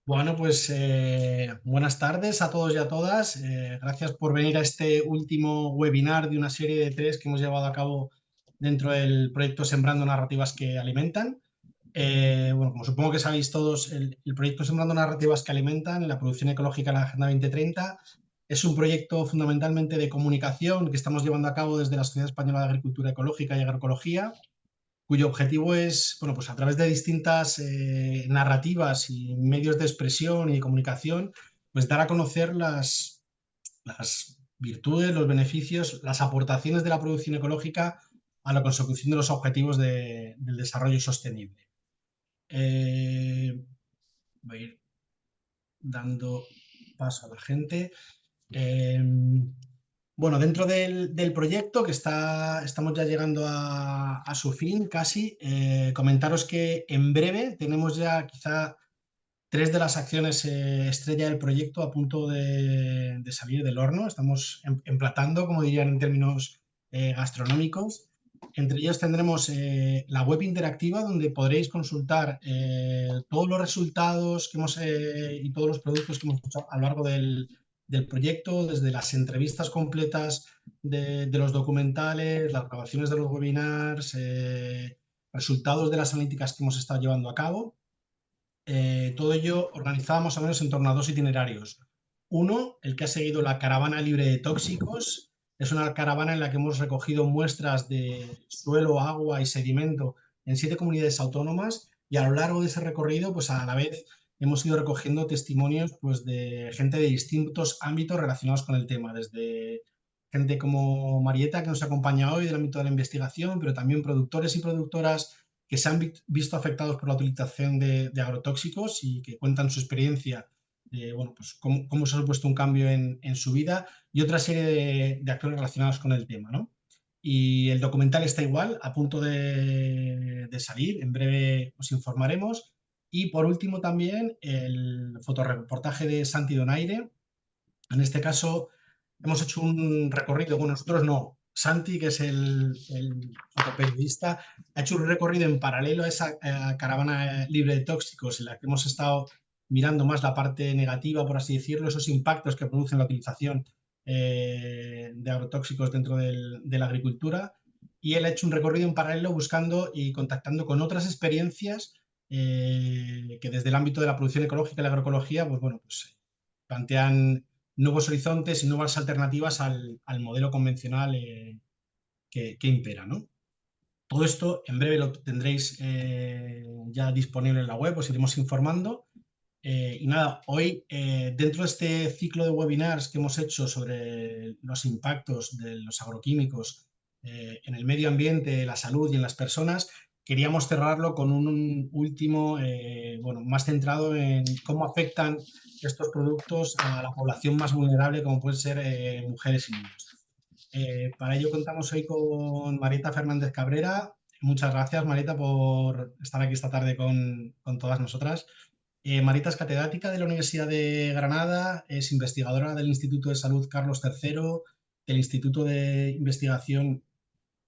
Bueno, pues buenas tardes a todos y a todas. Gracias por venir a este último webinar de una serie de tres que hemos llevado a cabo dentro del proyecto Sembrando Narrativas que Alimentan. Bueno, como supongo que sabéis todos, el proyecto Sembrando Narrativas que Alimentan, la producción ecológica en la Agenda 2030, es un proyecto fundamentalmente de comunicación que estamos llevando a cabo desde la Sociedad Española de Agricultura Ecológica y Agroecología, cuyo objetivo es, bueno, pues a través de distintas narrativas y medios de expresión y de comunicación, pues dar a conocer las virtudes, los beneficios, las aportaciones de la producción ecológica a la consecución de los objetivos del desarrollo sostenible. Voy a ir dando paso a la gente. Eh, bueno, dentro del proyecto, que estamos ya llegando a su fin casi, comentaros que en breve tenemos ya quizá tres de las acciones estrella del proyecto a punto de salir del horno. Estamos emplatando, como dirían en términos gastronómicos. Entre ellos tendremos la web interactiva donde podréis consultar todos los resultados que y todos los productos que hemos hecho a lo largo del proyecto, desde las entrevistas completas de los documentales, las grabaciones de los webinars, resultados de las analíticas que hemos estado llevando a cabo. Todo ello organizado más o menos en torno a dos itinerarios. Uno, el que ha seguido la caravana libre de tóxicos. Es una caravana en la que hemos recogido muestras de suelo, agua y sedimento en 7 comunidades autónomas, y a lo largo de ese recorrido, pues a la vez hemos ido recogiendo testimonios pues, de gente de distintos ámbitos relacionados con el tema, desde gente como Marieta, que nos acompaña hoy del ámbito de la investigación, pero también productores y productoras que se han visto afectados por la utilización de agrotóxicos y que cuentan su experiencia, bueno, pues cómo se ha supuesto un cambio en su vida, y otra serie de actores relacionados con el tema, ¿no? Y el documental está igual, a punto de salir, en breve os informaremos. Y por último también el fotoreportaje de Santi Donaire. En este caso hemos hecho un recorrido, bueno, nosotros no, Santi, que es el fotoperiodista, ha hecho un recorrido en paralelo a esa caravana libre de tóxicos, en la que hemos estado mirando más la parte negativa, por así decirlo, esos impactos que producen la utilización de agrotóxicos dentro de la agricultura. Y él ha hecho un recorrido en paralelo buscando y contactando con otras experiencias que desde el ámbito de la producción ecológica y la agroecología, pues bueno, pues plantean nuevos horizontes y nuevas alternativas al modelo convencional que impera, ¿no? Todo esto en breve lo tendréis ya disponible en la web, os iremos informando. Y nada, hoy dentro de este ciclo de webinars que hemos hecho sobre los impactos de los agroquímicos en el medio ambiente, la salud y en las personas, queríamos cerrarlo con un último, bueno, más centrado en cómo afectan estos productos a la población más vulnerable, como pueden ser mujeres y niños. Para ello contamos hoy con Marieta Fernández Cabrera. Muchas gracias, Marieta, por estar aquí esta tarde con todas nosotras. Marieta es catedrática de la Universidad de Granada, es investigadora del Instituto de Salud Carlos III, del Instituto de Investigación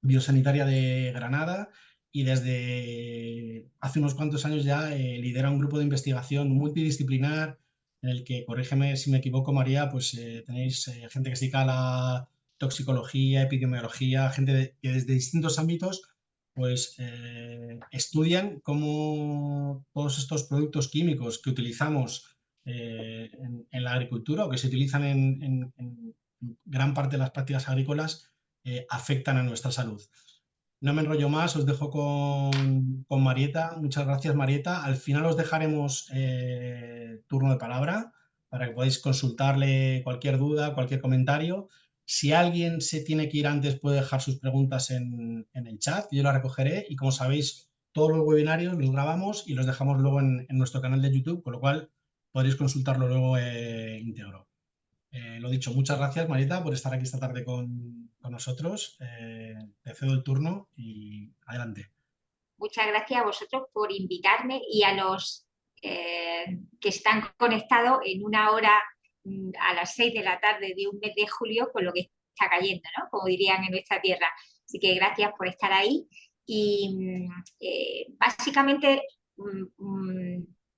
Biosanitaria de Granada, y desde hace unos cuantos años ya lidera un grupo de investigación multidisciplinar en el que, corrígeme si me equivoco, María, pues tenéis gente que se dedica a la toxicología, epidemiología, gente que desde distintos ámbitos pues estudian cómo todos estos productos químicos que utilizamos en la agricultura, o que se utilizan en gran parte de las prácticas agrícolas, afectan a nuestra salud. No me enrollo más, os dejo con Marieta. Muchas gracias, Marieta. Al final os dejaremos turno de palabra para que podáis consultarle cualquier duda, cualquier comentario. Si alguien se tiene que ir antes, puede dejar sus preguntas en el chat, yo las recogeré. Y como sabéis, todos los webinarios los grabamos y los dejamos luego en nuestro canal de YouTube, con lo cual podréis consultarlo luego íntegro. Lo dicho, muchas gracias, Marieta, por estar aquí esta tarde con nosotros. Te cedo el turno y adelante. Muchas gracias a vosotros por invitarme y a los que están conectados en una hora a las 6 de la tarde de un mes de julio con lo que está cayendo, ¿no? Como dirían en nuestra tierra. Así que gracias por estar ahí. Y básicamente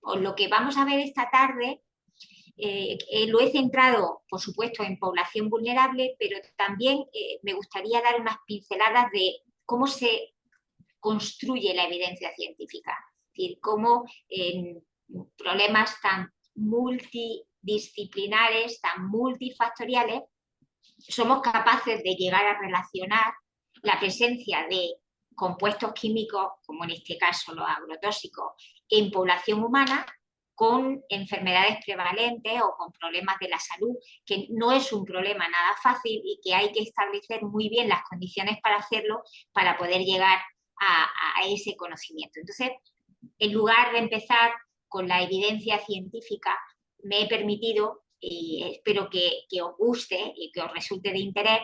o lo que vamos a ver esta tarde, lo he centrado, por supuesto, en población vulnerable, pero también me gustaría dar unas pinceladas de cómo se construye la evidencia científica. Es decir, cómo en problemas tan multidisciplinares, tan multifactoriales, somos capaces de llegar a relacionar la presencia de compuestos químicos, como en este caso los agrotóxicos, en población humana con enfermedades prevalentes o con problemas de la salud, que no es un problema nada fácil y que hay que establecer muy bien las condiciones para hacerlo para poder llegar a ese conocimiento. Entonces, en lugar de empezar con la evidencia científica, me he permitido, y espero que os guste y que os resulte de interés,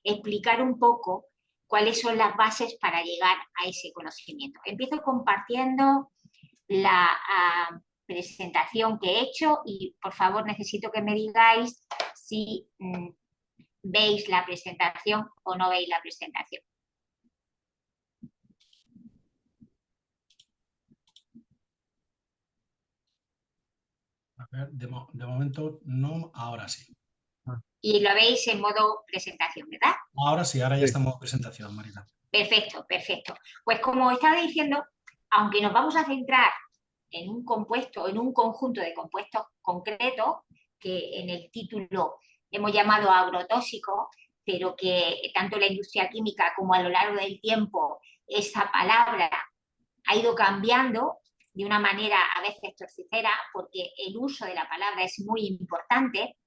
explicar un poco cuáles son las bases para llegar a ese conocimiento. Empiezo compartiendo la presentación que he hecho y por favor necesito que me digáis si veis la presentación o no veis la presentación. A ver, de momento no, ahora sí. Y lo veis en modo presentación, ¿verdad? Ahora sí, ahora ya Sí. estamos en presentación, Marita. Perfecto, perfecto. Pues como estaba diciendo, aunque nos vamos a centrar en un compuesto, en un conjunto de compuestos concretos, que en el título hemos llamado agrotóxico, pero que tanto la industria química como a lo largo del tiempo esa palabra ha ido cambiando de una manera a veces torticera, porque el uso de la palabra es muy importante.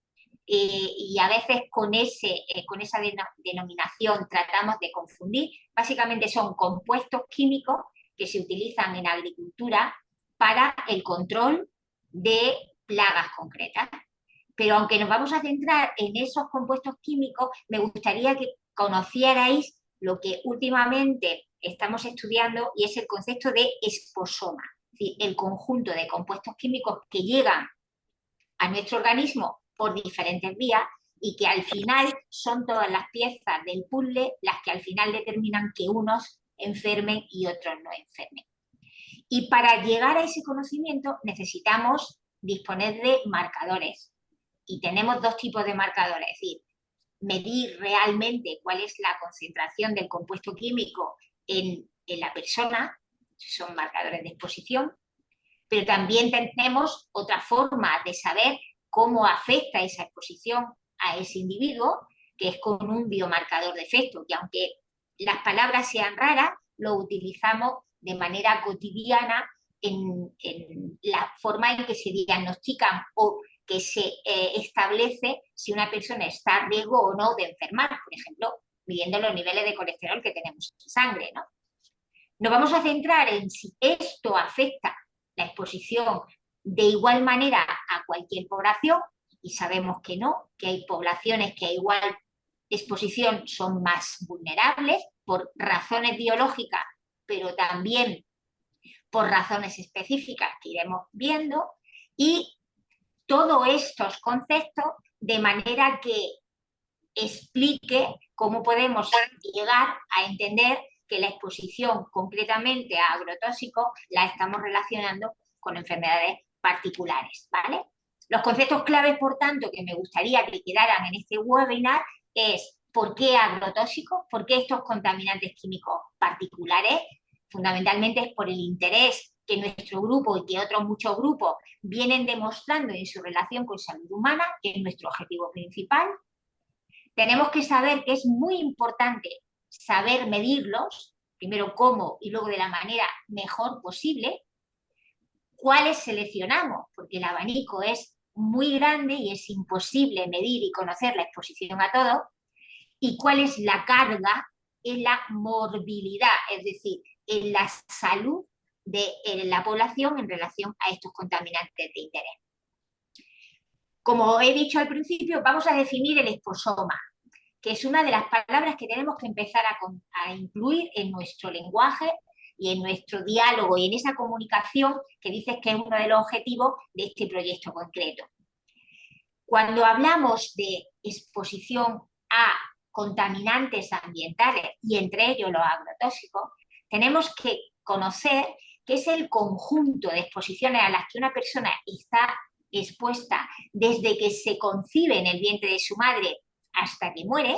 Y a veces con esa denominación tratamos de confundir. Básicamente son compuestos químicos que se utilizan en agricultura para el control de plagas concretas. Pero aunque nos vamos a centrar en esos compuestos químicos, me gustaría que conocierais lo que últimamente estamos estudiando y es el concepto de esposoma, es decir, el conjunto de compuestos químicos que llegan a nuestro organismo por diferentes vías y que al final son todas las piezas del puzzle las que al final determinan que unos enfermen y otros no enfermen. Y para llegar a ese conocimiento necesitamos disponer de marcadores. Y tenemos dos tipos de marcadores, es decir, medir realmente cuál es la concentración del compuesto químico en la persona, son marcadores de exposición, pero también tenemos otra forma de saber cómo afecta esa exposición a ese individuo, que es con un biomarcador de efecto, que aunque las palabras sean raras, lo utilizamos de manera cotidiana en la forma en que se diagnostican o que se establece si una persona está a riesgo o no de enfermar, por ejemplo, midiendo los niveles de colesterol que tenemos en sangre, ¿no? Nos vamos a centrar en si esto afecta la exposición de igual manera a cualquier población, y sabemos que no, que hay poblaciones que a igual exposición son más vulnerables por razones biológicas, pero también por razones específicas que iremos viendo, y todos estos conceptos de manera que explique cómo podemos llegar a entender que la exposición concretamente a agrotóxicos la estamos relacionando con enfermedades particulares, ¿vale? Los conceptos claves, por tanto, que me gustaría que quedaran en este webinar es ¿por qué agrotóxicos? ¿Por qué estos contaminantes químicos particulares? Fundamentalmente es por el interés que nuestro grupo y que otros muchos grupos vienen demostrando en su relación con salud humana, que es nuestro objetivo principal. Tenemos que saber que es muy importante saber medirlos, primero cómo y luego de la manera mejor posible. ¿Cuáles seleccionamos? Porque el abanico es muy grande y es imposible medir y conocer la exposición a todo. ¿Y cuál es la carga en la morbilidad? Es decir, en la salud de la población en relación a estos contaminantes de interés. Como he dicho al principio, vamos a definir el esposoma, que es una de las palabras que tenemos que empezar a incluir en nuestro lenguaje y en nuestro diálogo y en esa comunicación que dices que es uno de los objetivos de este proyecto concreto. Cuando hablamos de exposición a contaminantes ambientales y entre ellos los agrotóxicos, tenemos que conocer que es el conjunto de exposiciones a las que una persona está expuesta desde que se concibe en el vientre de su madre hasta que muere,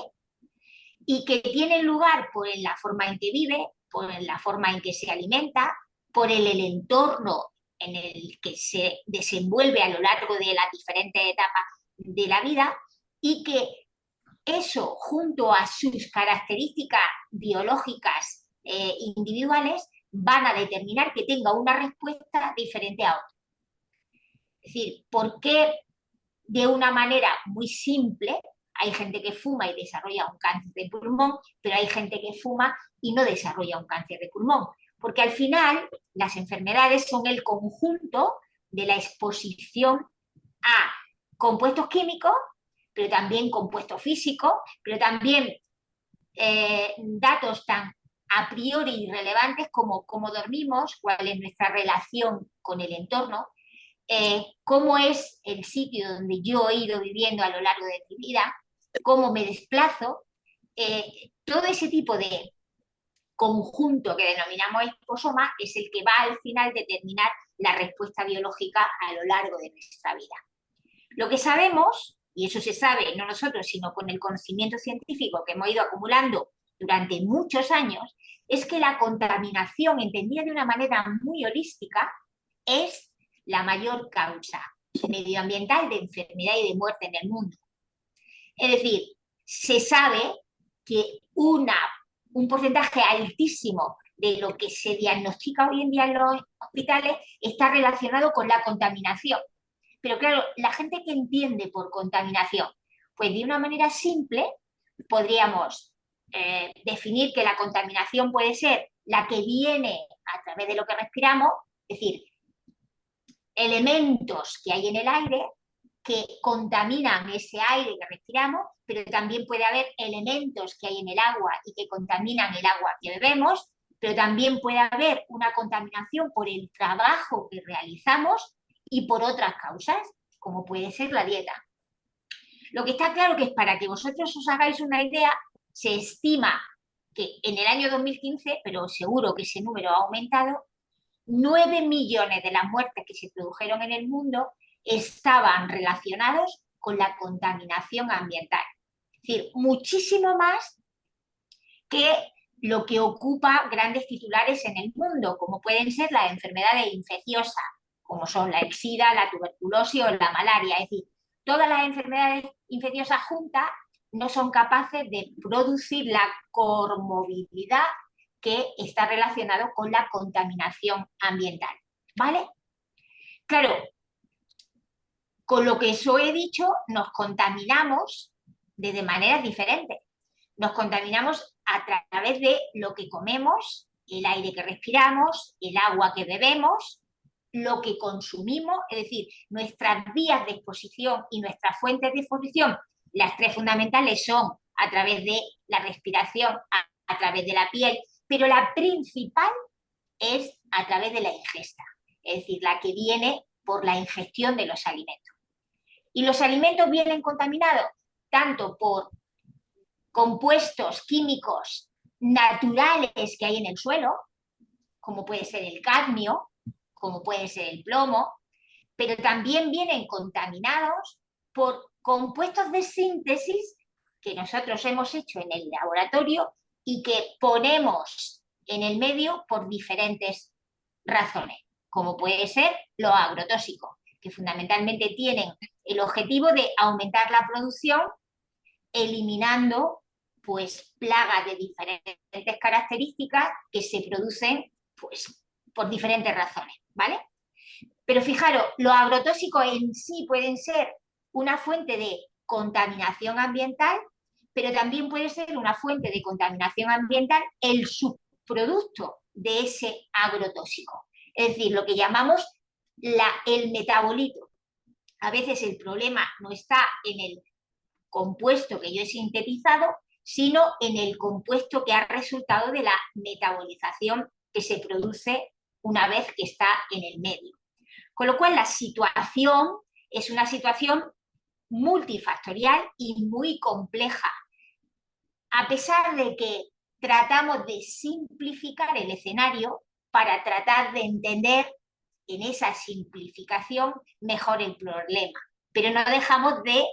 y que tienen lugar por la forma en que vive, por la forma en que se alimenta, por el entorno en el que se desenvuelve a lo largo de las diferentes etapas de la vida, y que eso, junto a sus características biológicas individuales, van a determinar que tenga una respuesta diferente a otra. Es decir, ¿por qué de una manera muy simple hay gente que fuma y desarrolla un cáncer de pulmón, pero hay gente que fuma y no desarrolla un cáncer de pulmón? Porque al final las enfermedades son el conjunto de la exposición a compuestos químicos, pero también compuestos físicos, pero también datos tan a priori irrelevantes como cómo dormimos, cuál es nuestra relación con el entorno, cómo es el sitio donde yo he ido viviendo a lo largo de mi vida, cómo me desplazo, todo ese tipo de conjunto que denominamos exposoma es el que va al final determinar la respuesta biológica a lo largo de nuestra vida. Lo que sabemos, y eso se sabe no nosotros, sino con el conocimiento científico que hemos ido acumulando durante muchos años, es que la contaminación, entendida de una manera muy holística, es la mayor causa medioambiental de enfermedad y de muerte en el mundo. Es decir, se sabe que un porcentaje altísimo de lo que se diagnostica hoy en día en los hospitales está relacionado con la contaminación. Pero claro, la gente que entiende por contaminación, pues de una manera simple podríamos definir que la contaminación puede ser la que viene a través de lo que respiramos, es decir, elementos que hay en el aire que contaminan ese aire que respiramos, pero también puede haber elementos que hay en el agua y que contaminan el agua que bebemos, pero también puede haber una contaminación por el trabajo que realizamos y por otras causas, como puede ser la dieta. Lo que está claro que es, para que vosotros os hagáis una idea, se estima que en el año 2015, pero seguro que ese número ha aumentado, 9 millones de las muertes que se produjeron en el mundo estaban relacionados con la contaminación ambiental. Es decir, muchísimo más que lo que ocupa grandes titulares en el mundo, como pueden ser las enfermedades infecciosas, como son la exida, la tuberculosis o la malaria. Es decir, todas las enfermedades infecciosas juntas no son capaces de producir la comorbilidad que está relacionado con la contaminación ambiental, ¿vale? Claro, con lo que eso he dicho, nos contaminamos de maneras diferentes. Nos contaminamos a través de lo que comemos, el aire que respiramos, el agua que bebemos, lo que consumimos, es decir, nuestras vías de exposición y nuestras fuentes de exposición. Las tres fundamentales son a través de la respiración, a través de la piel, pero la principal es a través de la ingesta, es decir, la que viene por la ingestión de los alimentos. Y los alimentos vienen contaminados tanto por compuestos químicos naturales que hay en el suelo, como puede ser el cadmio, como puede ser el plomo, pero también vienen contaminados por compuestos de síntesis que nosotros hemos hecho en el laboratorio y que ponemos en el medio por diferentes razones, como puede ser los agrotóxicos, que fundamentalmente tienen el objetivo de aumentar la producción, eliminando pues plagas de diferentes características que se producen pues por diferentes razones, ¿vale? Pero fijaros, los agrotóxicos en sí pueden ser una fuente de contaminación ambiental, pero también puede ser una fuente de contaminación ambiental el subproducto de ese agrotóxico. Es decir, lo que llamamos el metabolito. A veces el problema no está en el compuesto que yo he sintetizado, sino en el compuesto que ha resultado de la metabolización que se produce una vez que está en el medio. Con lo cual la situación es una situación multifactorial y muy compleja. A pesar de que tratamos de simplificar el escenario, para tratar de entender en esa simplificación mejor el problema. Pero no dejamos de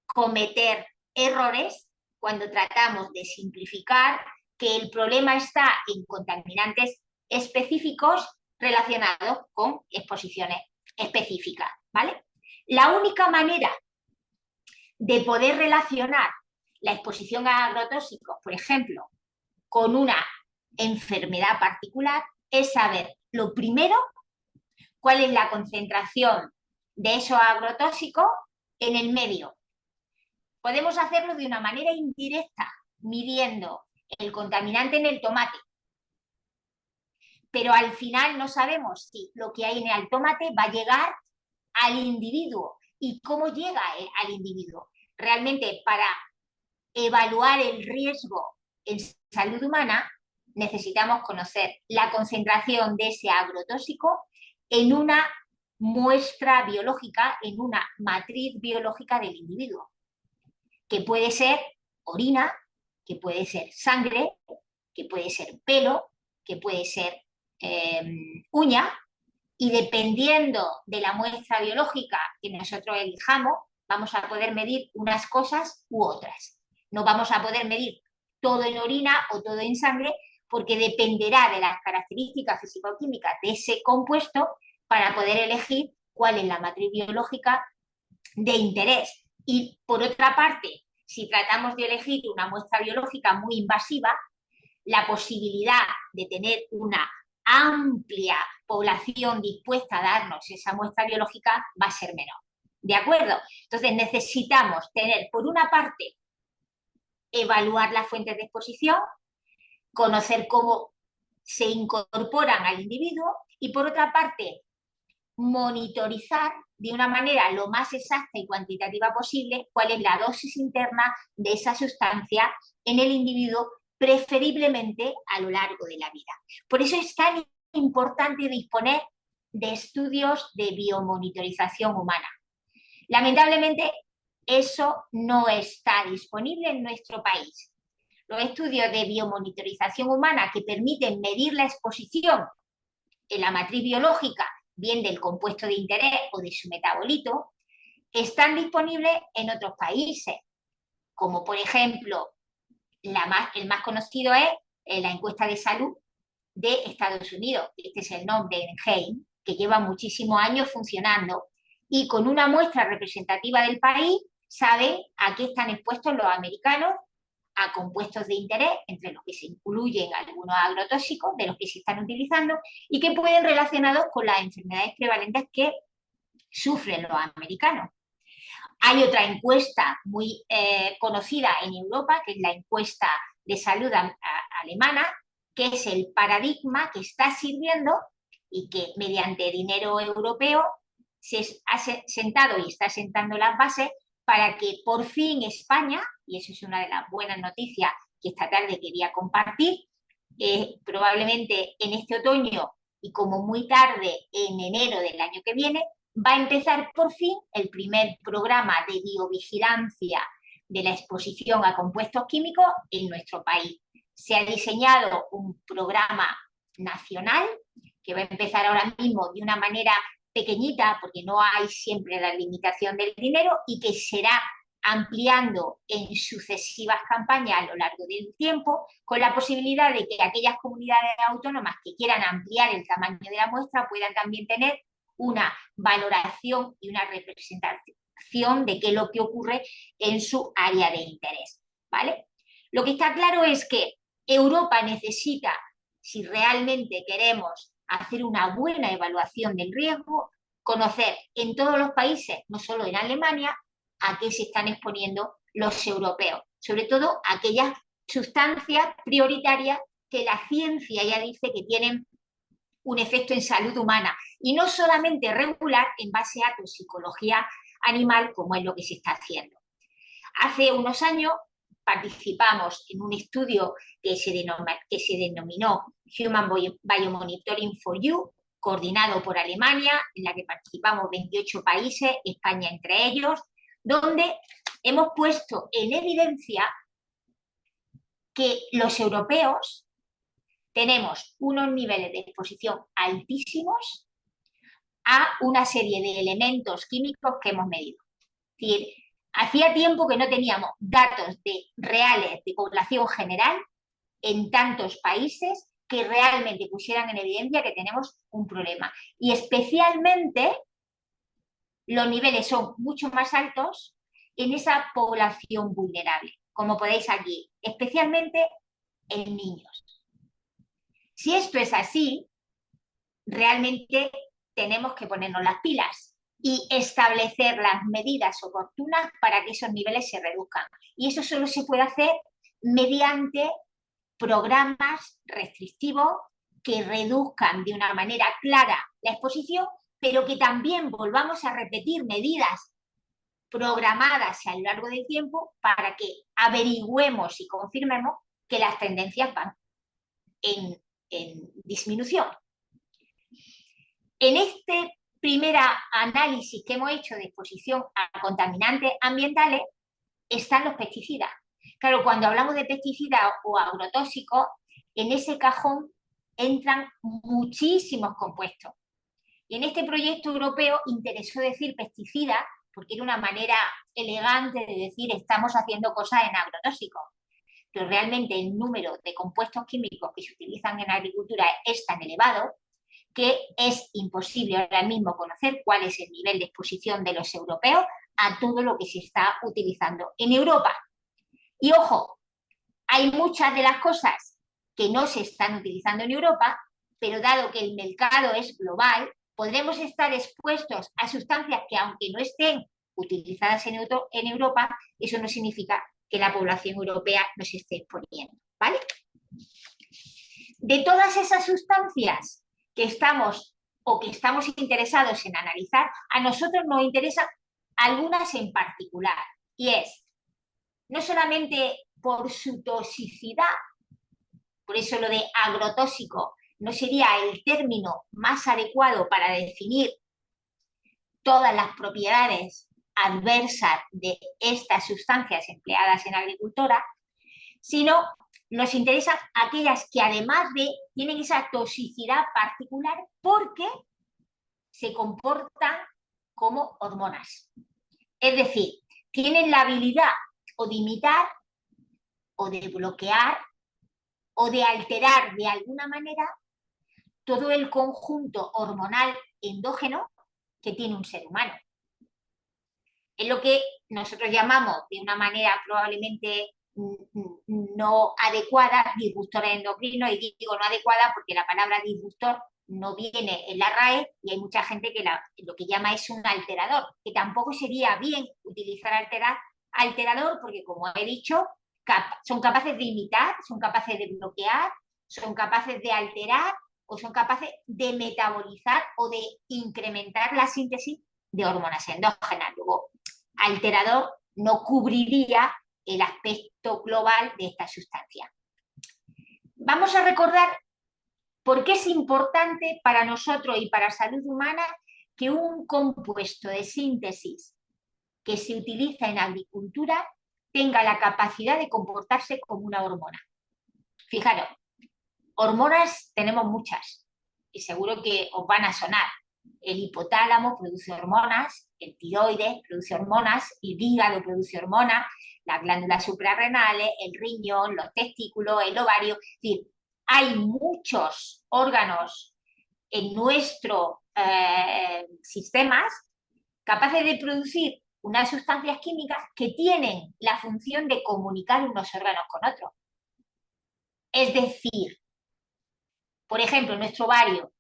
cometer errores cuando tratamos de simplificar que el problema está en contaminantes específicos relacionados con exposiciones específicas, ¿vale? La única manera de poder relacionar la exposición a agrotóxicos, por ejemplo, con una enfermedad particular, es saber, lo primero, cuál es la concentración de esos agrotóxicos en el medio. Podemos hacerlo de una manera indirecta, midiendo el contaminante en el tomate, pero al final no sabemos si lo que hay en el tomate va a llegar al individuo y cómo llega al individuo. Realmente, para evaluar el riesgo en salud humana, necesitamos conocer la concentración de ese agrotóxico en una muestra biológica, en una matriz biológica del individuo, que puede ser orina, que puede ser sangre, que puede ser pelo, que puede ser uña, y dependiendo de la muestra biológica que nosotros elijamos, vamos a poder medir unas cosas u otras. No vamos a poder medir todo en orina o todo en sangre, porque dependerá de las características físico-químicas de ese compuesto para poder elegir cuál es la matriz biológica de interés. Y por otra parte, si tratamos de elegir una muestra biológica muy invasiva, la posibilidad de tener una amplia población dispuesta a darnos esa muestra biológica va a ser menor. ¿De acuerdo? Entonces necesitamos tener, por una parte, evaluar las fuentes de exposición, conocer cómo se incorporan al individuo y, por otra parte, monitorizar de una manera lo más exacta y cuantitativa posible cuál es la dosis interna de esa sustancia en el individuo, preferiblemente a lo largo de la vida. Por eso es tan importante disponer de estudios de biomonitorización humana. Lamentablemente, eso no está disponible en nuestro país. Los estudios de biomonitorización humana que permiten medir la exposición en la matriz biológica, bien del compuesto de interés o de su metabolito, están disponibles en otros países, como por ejemplo, el más conocido es la encuesta de salud de Estados Unidos. Este es el nombre en NHANES, que lleva muchísimos años funcionando, y con una muestra representativa del país saben a qué están expuestos los americanos, a compuestos de interés, entre los que se incluyen algunos agrotóxicos de los que se están utilizando y que pueden relacionados con las enfermedades prevalentes que sufren los americanos. Hay otra encuesta muy conocida en Europa, que es la encuesta de salud alemana, que es el paradigma que está sirviendo y que mediante dinero europeo se ha sentado y está sentando las bases para que por fin España, y eso es una de las buenas noticias que esta tarde quería compartir, probablemente en este otoño y como muy tarde en enero del año que viene, va a empezar por fin el primer programa de biovigilancia de la exposición a compuestos químicos en nuestro país. Se ha diseñado un programa nacional que va a empezar ahora mismo de una manera pequeñita, porque no hay siempre la limitación del dinero, y que será ampliando en sucesivas campañas a lo largo del tiempo, con la posibilidad de que aquellas comunidades autónomas que quieran ampliar el tamaño de la muestra puedan también tener una valoración y una representación de qué es lo que ocurre en su área de interés, ¿vale? Lo que está claro es que Europa necesita, si realmente queremos hacer una buena evaluación del riesgo, conocer en todos los países, no solo en Alemania, a qué se están exponiendo los europeos, sobre todo aquellas sustancias prioritarias que la ciencia ya dice que tienen un efecto en salud humana y no solamente regular en base a toxicología animal, como es lo que se está haciendo. Hace unos años participamos en un estudio que se denominó Human Biomonitoring for You, coordinado por Alemania, en la que participamos 28 países, España entre ellos, donde hemos puesto en evidencia que los europeos tenemos unos niveles de exposición altísimos a una serie de elementos químicos que hemos medido. Es decir, hacía tiempo que no teníamos datos reales de población general en tantos países que realmente pusieran en evidencia que tenemos un problema. Y especialmente los niveles son mucho más altos en esa población vulnerable, como podéis aquí, especialmente en niños. Si esto es así, realmente tenemos que ponernos las pilas y establecer las medidas oportunas para que esos niveles se reduzcan. Y eso solo se puede hacer mediante programas restrictivos que reduzcan de una manera clara la exposición, pero que también volvamos a repetir medidas programadas a lo largo del tiempo para que averigüemos y confirmemos que las tendencias van en disminución. En este primer análisis que hemos hecho de exposición a contaminantes ambientales están los pesticidas. Claro, cuando hablamos de pesticidas o agrotóxicos, en ese cajón entran muchísimos compuestos. Y en este proyecto europeo interesó decir pesticida porque era una manera elegante de decir estamos haciendo cosas en agrotóxicos. Pero realmente el número de compuestos químicos que se utilizan en agricultura es tan elevado que es imposible ahora mismo conocer cuál es el nivel de exposición de los europeos a todo lo que se está utilizando en Europa. Y ojo, hay muchas de las cosas que no se están utilizando en Europa, pero dado que el mercado es global, podremos estar expuestos a sustancias que aunque no estén utilizadas en Europa, eso no significa que la población europea no se esté exponiendo, ¿vale? De todas esas sustancias que estamos interesados en analizar, a nosotros nos interesan algunas en particular, y es no solamente por su toxicidad, por eso lo de agrotóxico no sería el término más adecuado para definir todas las propiedades adversas de estas sustancias empleadas en agricultura, sino nos interesan aquellas que además tienen esa toxicidad particular porque se comportan como hormonas. Es decir, tienen la habilidad o de imitar o de bloquear o de alterar de alguna manera todo el conjunto hormonal endógeno que tiene un ser humano. Es lo que nosotros llamamos de una manera probablemente no adecuada, disruptor endocrino, y digo no adecuada porque la palabra disruptor no viene en la RAE y hay mucha gente que lo que llama es un alterador, que tampoco sería bien utilizar alterador porque, como he dicho, son capaces de imitar, son capaces de bloquear, son capaces de alterar o son capaces de metabolizar o de incrementar la síntesis de hormonas endógenas. Luego, alterador no cubriría el aspecto global de esta sustancia. Vamos a recordar por qué es importante para nosotros y para la salud humana que un compuesto de síntesis que se utiliza en agricultura tenga la capacidad de comportarse como una hormona. Fijaros, hormonas tenemos muchas y seguro que os van a sonar. El hipotálamo produce hormonas, el tiroides produce hormonas, el hígado produce hormonas, las glándulas suprarrenales, el riñón, los testículos, el ovario. Es decir, hay muchos órganos en nuestros sistemas capaces de producir unas sustancias químicas que tienen la función de comunicar unos órganos con otros. Es decir, por ejemplo, nuestro ovario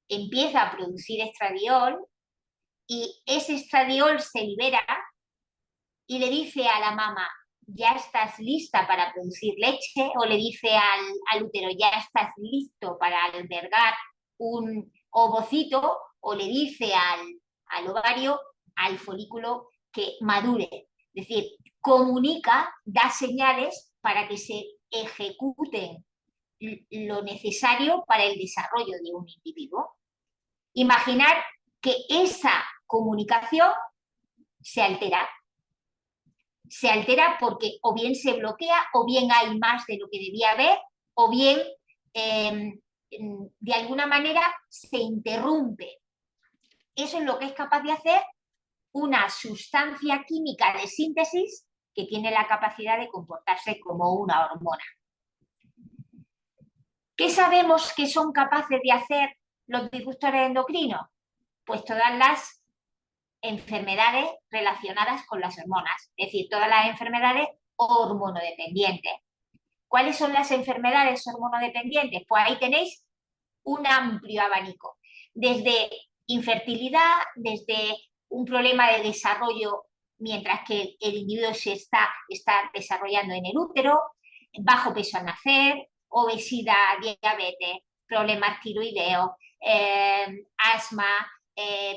empieza a producir estradiol y ese estradiol se libera y le dice a la mamá, ya estás lista para producir leche, o le dice al útero, ya estás listo para albergar un ovocito, o le dice al ovario, al folículo, que madure. Es decir, comunica, da señales para que se ejecuten lo necesario para el desarrollo de un individuo. Imaginar que esa comunicación se altera. Se altera porque o bien se bloquea, o bien hay más de lo que debía haber, o bien de alguna manera se interrumpe. Eso es lo que es capaz de hacer una sustancia química de síntesis que tiene la capacidad de comportarse como una hormona. ¿Qué sabemos que son capaces de hacer los disruptores endocrinos? Pues todas las enfermedades relacionadas con las hormonas, es decir, todas las enfermedades hormonodependientes. ¿Cuáles son las enfermedades hormonodependientes? Pues ahí tenéis un amplio abanico, desde infertilidad, desde un problema de desarrollo mientras que el individuo se está desarrollando en el útero, bajo peso al nacer, obesidad, diabetes, problemas tiroideos, asma,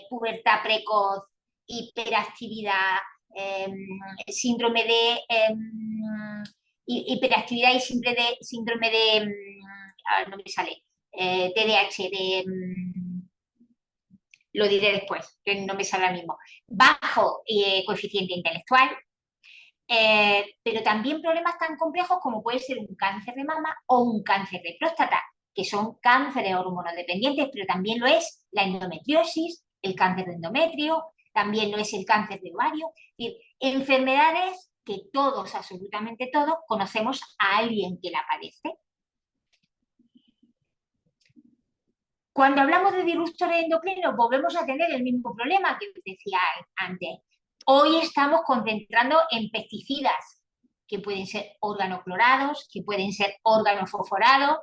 pubertad precoz, hiperactividad, síndrome de hiperactividad y síndrome de no me sale, TDAH, lo diré después, que no me sale ahora mismo, bajo coeficiente intelectual, pero también problemas tan complejos como puede ser un cáncer de mama o un cáncer de próstata, que son cánceres hormonodependientes, pero también lo es la endometriosis, el cáncer de endometrio, también lo es el cáncer de ovario, es decir, enfermedades que todos, absolutamente todos, conocemos a alguien que la padece. Cuando hablamos de disruptores endocrinos, volvemos a tener el mismo problema que os decía antes. Hoy estamos concentrando en pesticidas, que pueden ser organoclorados, que pueden ser organofosforados,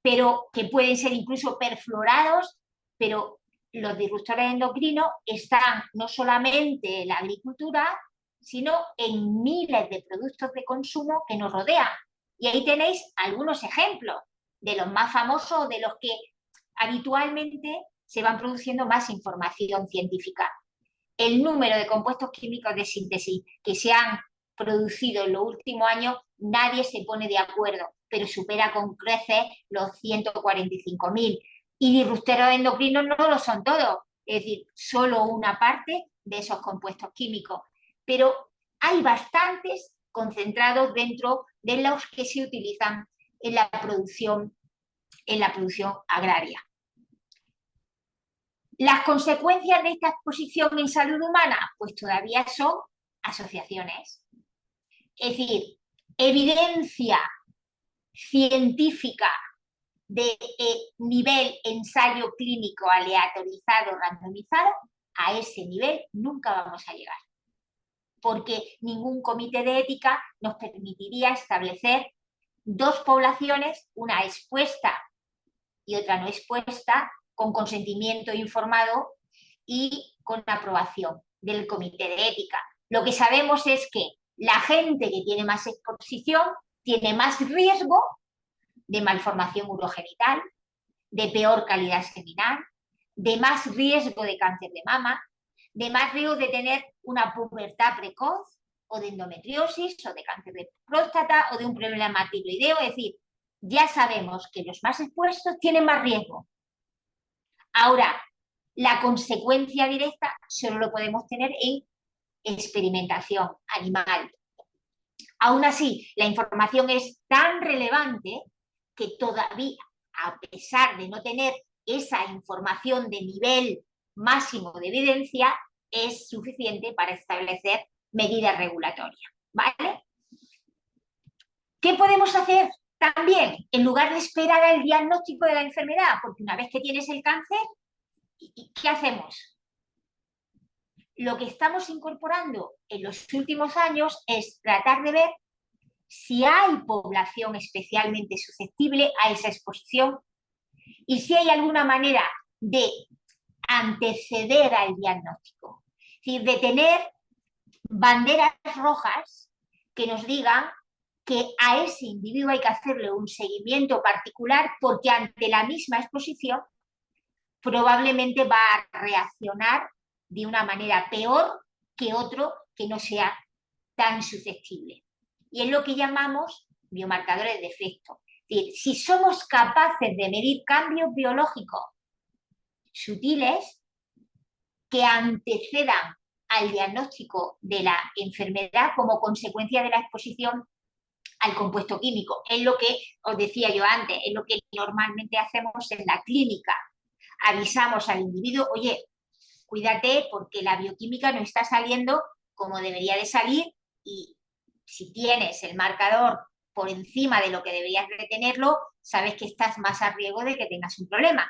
pero que pueden ser incluso perfluorados, pero los disruptores endocrinos están no solamente en la agricultura, sino en miles de productos de consumo que nos rodean. Y ahí tenéis algunos ejemplos de los más famosos, de los que habitualmente se van produciendo más información científica. El número de compuestos químicos de síntesis que se han producido en los últimos años, nadie se pone de acuerdo, pero supera con creces los 145.000. Y disruptores endocrinos no lo son todos, es decir, solo una parte de esos compuestos químicos. Pero hay bastantes concentrados dentro de los que se utilizan en la producción agraria. ¿Las consecuencias de esta exposición en salud humana? Pues todavía son asociaciones. Es decir, evidencia científica de nivel ensayo clínico aleatorizado, randomizado, a ese nivel nunca vamos a llegar. Porque ningún comité de ética nos permitiría establecer dos poblaciones, una expuesta y otra no expuesta, con consentimiento informado y con aprobación del comité de ética. Lo que sabemos es que la gente que tiene más exposición tiene más riesgo de malformación urogenital, de peor calidad seminal, de más riesgo de cáncer de mama, de más riesgo de tener una pubertad precoz o de endometriosis o de cáncer de próstata o de un problema tiroideo. Es decir, ya sabemos que los más expuestos tienen más riesgo. Ahora, la consecuencia directa solo lo podemos tener en experimentación animal. Aún así, la información es tan relevante que todavía, a pesar de no tener esa información de nivel máximo de evidencia, es suficiente para establecer medidas regulatorias, ¿vale? ¿Qué podemos hacer también? En lugar de esperar al diagnóstico de la enfermedad, porque una vez que tienes el cáncer, ¿qué hacemos? Lo que estamos incorporando en los últimos años es tratar de ver si hay población especialmente susceptible a esa exposición y si hay alguna manera de anteceder al diagnóstico. Es decir, de tener banderas rojas que nos digan que a ese individuo hay que hacerle un seguimiento particular porque ante la misma exposición probablemente va a reaccionar de una manera peor que otro que no sea tan susceptible. Y es lo que llamamos biomarcadores de efecto. Es decir, si somos capaces de medir cambios biológicos sutiles que antecedan al diagnóstico de la enfermedad como consecuencia de la exposición al compuesto químico. Es lo que os decía yo antes, es lo que normalmente hacemos en la clínica. Avisamos al individuo, oye, cuídate porque la bioquímica no está saliendo como debería de salir y si tienes el marcador por encima de lo que deberías de tenerlo, sabes que estás más a riesgo de que tengas un problema.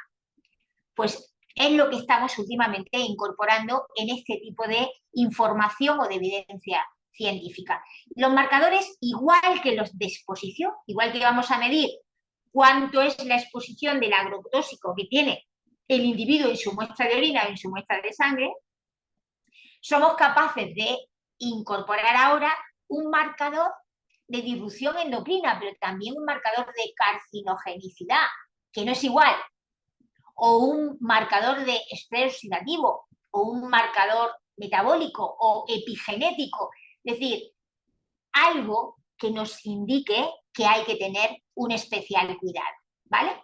Pues es lo que estamos últimamente incorporando en este tipo de información o de evidencia científica. Los marcadores, igual que los de exposición, igual que vamos a medir cuánto es la exposición del agrotóxico que tiene el individuo en su muestra de orina o en su muestra de sangre, somos capaces de incorporar ahora un marcador de disrupción endocrina, pero también un marcador de carcinogenicidad, que no es igual, o un marcador de estrés oxidativo, o un marcador metabólico o epigenético. Es decir, algo que nos indique que hay que tener un especial cuidado, ¿vale?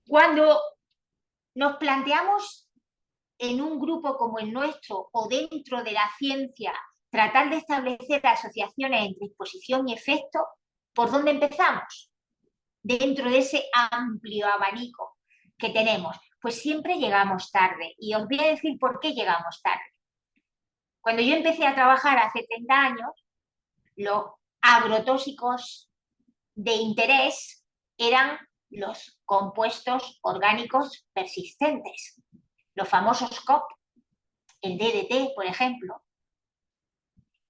Cuando nos planteamos en un grupo como el nuestro o dentro de la ciencia tratar de establecer asociaciones entre exposición y efecto, ¿por dónde empezamos? Dentro de ese amplio abanico que tenemos, pues siempre llegamos tarde. Y os voy a decir por qué llegamos tarde. Cuando yo empecé a trabajar hace 30 años, los agrotóxicos de interés eran los compuestos orgánicos persistentes, los famosos COP, el DDT, por ejemplo.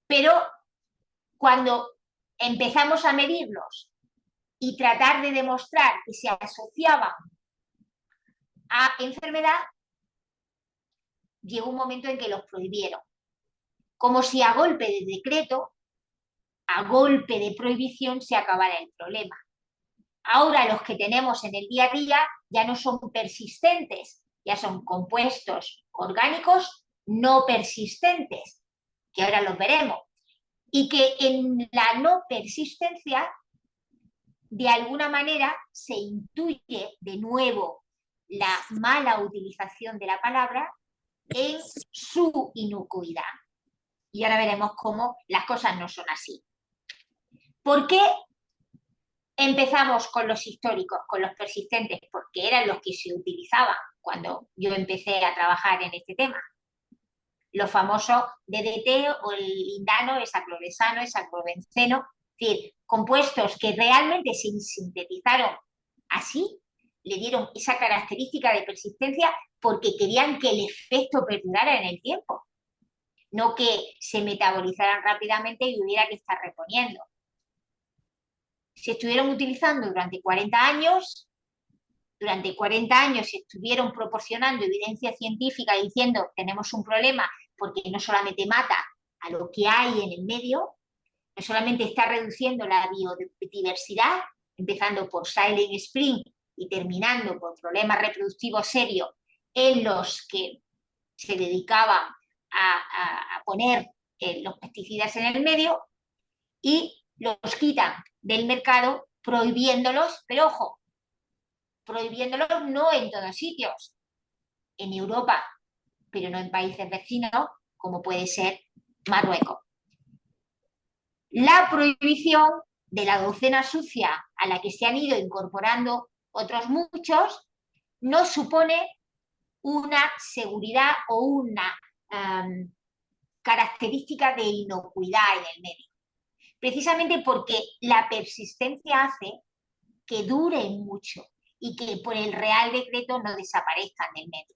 Pero cuando empezamos a medirlos y tratar de demostrar que se asociaban a enfermedad, llegó un momento en que los prohibieron. Como si a golpe de decreto, a golpe de prohibición, se acabara el problema. Ahora los que tenemos en el día a día ya no son persistentes, ya son compuestos orgánicos no persistentes, que ahora los veremos. Y que en la no persistencia, de alguna manera, se intuye de nuevo la mala utilización de la palabra en su inocuidad. Y ahora veremos cómo las cosas no son así. ¿Por qué empezamos con los históricos, con los persistentes? Porque eran los que se utilizaban cuando yo empecé a trabajar en este tema. Los famosos DDT o el lindano, hexacloresano, hexaclobenceno, es decir, compuestos que realmente se sintetizaron así, le dieron esa característica de persistencia porque querían que el efecto perdurara en el tiempo, no que se metabolizaran rápidamente y hubiera que estar reponiendo. Se estuvieron utilizando durante 40 años se estuvieron proporcionando evidencia científica diciendo tenemos un problema porque no solamente mata a lo que hay en el medio, no solamente está reduciendo la biodiversidad, empezando por Silent Spring y terminando por problemas reproductivos serios en los que se dedicaban a poner los pesticidas en el medio, y los quitan del mercado prohibiéndolos, pero ojo, prohibiéndolos no en todos sitios, en Europa, pero no en países vecinos como puede ser Marruecos. La prohibición de la docena sucia a la que se han ido incorporando otros muchos no supone una seguridad o una característica de inocuidad en el medio. Precisamente porque la persistencia hace que duren mucho y que por el Real Decreto no desaparezcan del medio.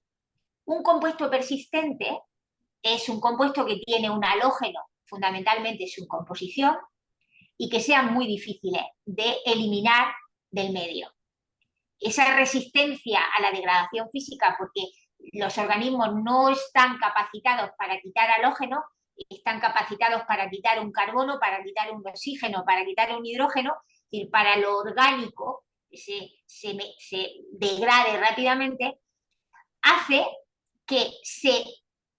Un compuesto persistente es un compuesto que tiene un halógeno, fundamentalmente su composición, y que sean muy difíciles de eliminar del medio. Esa resistencia a la degradación física, porque los organismos no están capacitados para quitar halógeno, están capacitados para quitar un carbono, para quitar un oxígeno, para quitar un hidrógeno, y para lo orgánico se degrade rápidamente, hace que se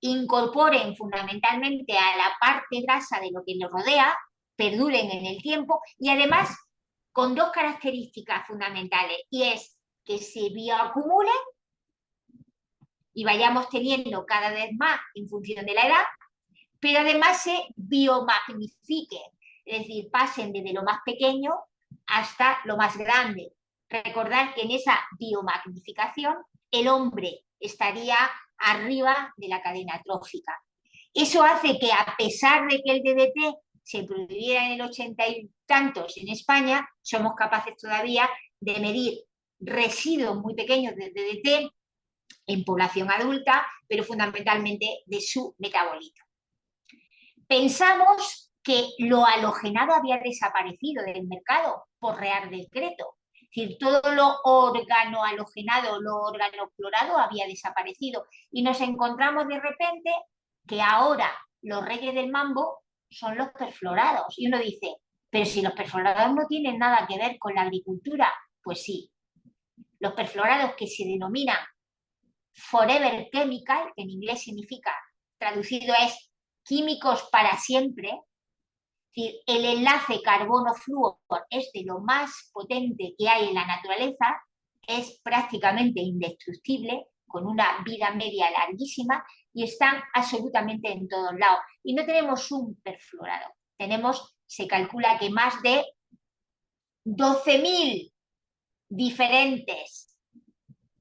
incorporen fundamentalmente a la parte grasa de lo que nos rodea, perduren en el tiempo y además con dos características fundamentales, y es que se bioacumulen y vayamos teniendo cada vez más en función de la edad, pero además se biomagnifiquen, es decir, pasen desde lo más pequeño hasta lo más grande. Recordad que en esa biomagnificación el hombre estaría arriba de la cadena trófica. Eso hace que, a pesar de que el DDT se prohibiera en el 80 y tantos en España, somos capaces todavía de medir residuos muy pequeños de DDT en población adulta, pero fundamentalmente de su metabolito. Pensamos que lo halogenado había desaparecido del mercado por Real Decreto. Es decir, todo lo órgano halogenado, lo órgano clorado había desaparecido. Y nos encontramos de repente que ahora los reyes del mambo son los perfluorados. Y uno dice, pero si los perfluorados no tienen nada que ver con la agricultura. Pues sí, los perfluorados, que se denominan forever chemical, que en inglés significa, traducido es químicos para siempre, es decir, el enlace carbono-flúor es de lo más potente que hay en la naturaleza, es prácticamente indestructible, con una vida media larguísima, y están absolutamente en todos lados. Y no tenemos un perfluorado, tenemos, se calcula que más de 12.000 diferentes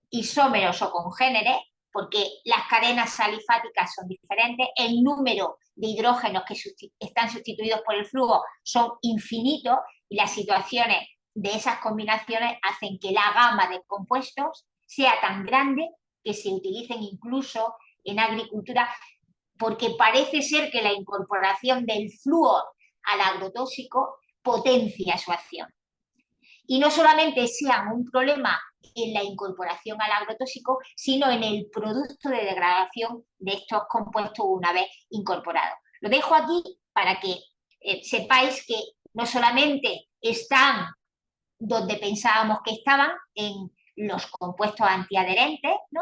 isómeros o congéneres, porque las cadenas alifáticas son diferentes, el número de hidrógenos que están sustituidos por el flúor son infinitos, y las situaciones de esas combinaciones hacen que la gama de compuestos sea tan grande que se utilicen incluso en agricultura, porque parece ser que la incorporación del flúor al agrotóxico potencia su acción. Y no solamente sean un problema en la incorporación al agrotóxico, sino en el producto de degradación de estos compuestos una vez incorporados. Lo dejo aquí para que sepáis que no solamente están donde pensábamos que estaban, en los compuestos antiadherentes, ¿no?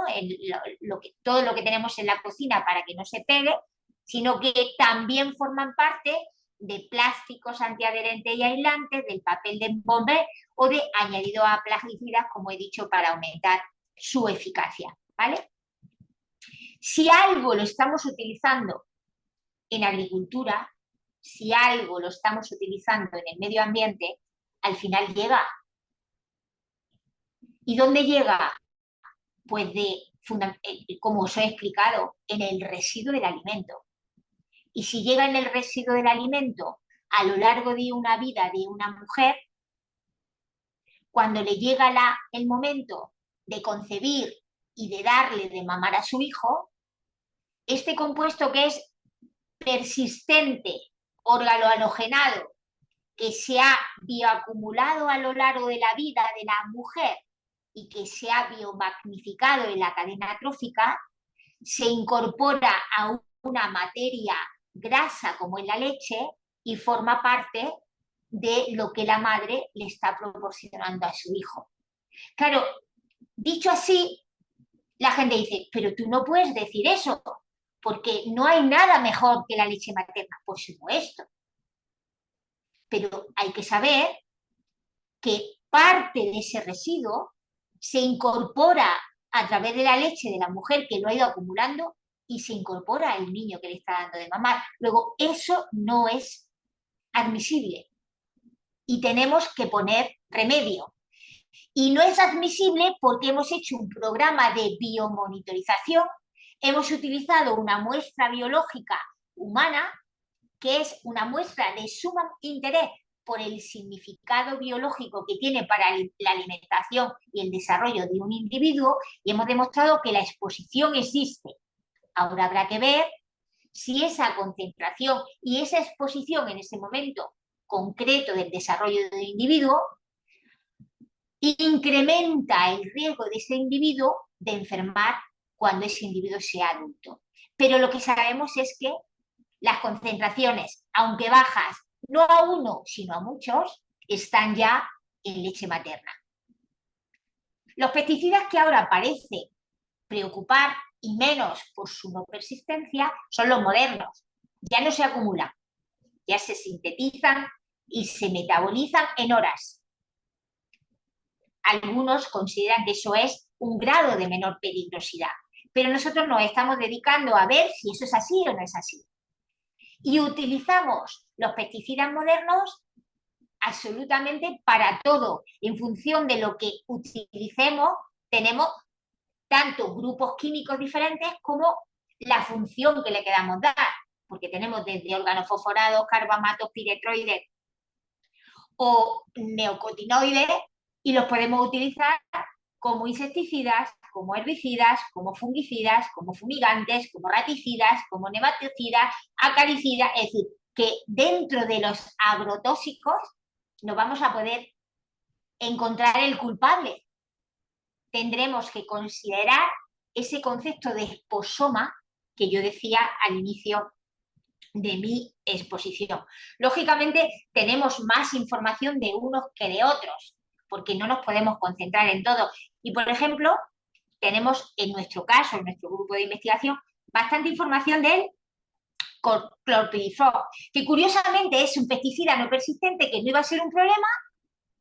Todo lo que tenemos en la cocina para que no se pegue, sino que también forman parte de plásticos antiadherentes y aislantes, del papel de envolver o de añadidos a plaguicidas, como he dicho, para aumentar su eficacia, ¿vale? Si algo lo estamos utilizando en agricultura, si algo lo estamos utilizando en el medio ambiente, al final llega. ¿Y dónde llega? Pues como os he explicado, en el residuo del alimento. Y si llega en el residuo del alimento a lo largo de una vida de una mujer, cuando le llega el momento de concebir y de darle de mamar a su hijo, este compuesto, que es persistente, órgano halogenado, que se ha bioacumulado a lo largo de la vida de la mujer y que se ha biomagnificado en la cadena trófica, se incorpora a una materia grasa como es la leche y forma parte de lo que la madre le está proporcionando a su hijo. Claro, dicho así, la gente dice, pero tú no puedes decir eso, porque no hay nada mejor que la leche materna. Por supuesto. Pero hay que saber que parte de ese residuo se incorpora a través de la leche de la mujer que lo ha ido acumulando y se incorpora al niño que le está dando de mamar. Luego, eso no es admisible y tenemos que poner remedio. Y no es admisible porque hemos hecho un programa de biomonitorización, hemos utilizado una muestra biológica humana, que es una muestra de sumo interés por el significado biológico que tiene para la alimentación y el desarrollo de un individuo, y hemos demostrado que la exposición existe. Ahora habrá que ver si esa concentración y esa exposición en ese momento concreto del desarrollo del individuo incrementa el riesgo de ese individuo de enfermar cuando ese individuo sea adulto. Pero lo que sabemos es que las concentraciones, aunque bajas, no a uno, sino a muchos, están ya en leche materna. Los pesticidas que ahora parece preocupar, y menos por su no persistencia, son los modernos. Ya no se acumulan, ya se sintetizan y se metabolizan en horas. Algunos consideran que eso es un grado de menor peligrosidad, pero nosotros nos estamos dedicando a ver si eso es así o no es así. Y utilizamos los pesticidas modernos absolutamente para todo. En función de lo que utilicemos, tenemos tanto grupos químicos diferentes como la función que le queramos dar, porque tenemos desde organofosforados, carbamatos, piretroides o neocotinoides, y los podemos utilizar como insecticidas, como herbicidas, como fungicidas, como fumigantes, como raticidas, como nematicidas, acaricidas. Es decir, que dentro de los agrotóxicos no vamos a poder encontrar el culpable. Tendremos que considerar ese concepto de esposoma que yo decía al inicio de mi exposición. Lógicamente tenemos más información de unos que de otros, porque no nos podemos concentrar en todo. Y, por ejemplo, tenemos en nuestro caso, en nuestro grupo de investigación, bastante información del clorpirifos, que curiosamente es un pesticida no persistente que no iba a ser un problema,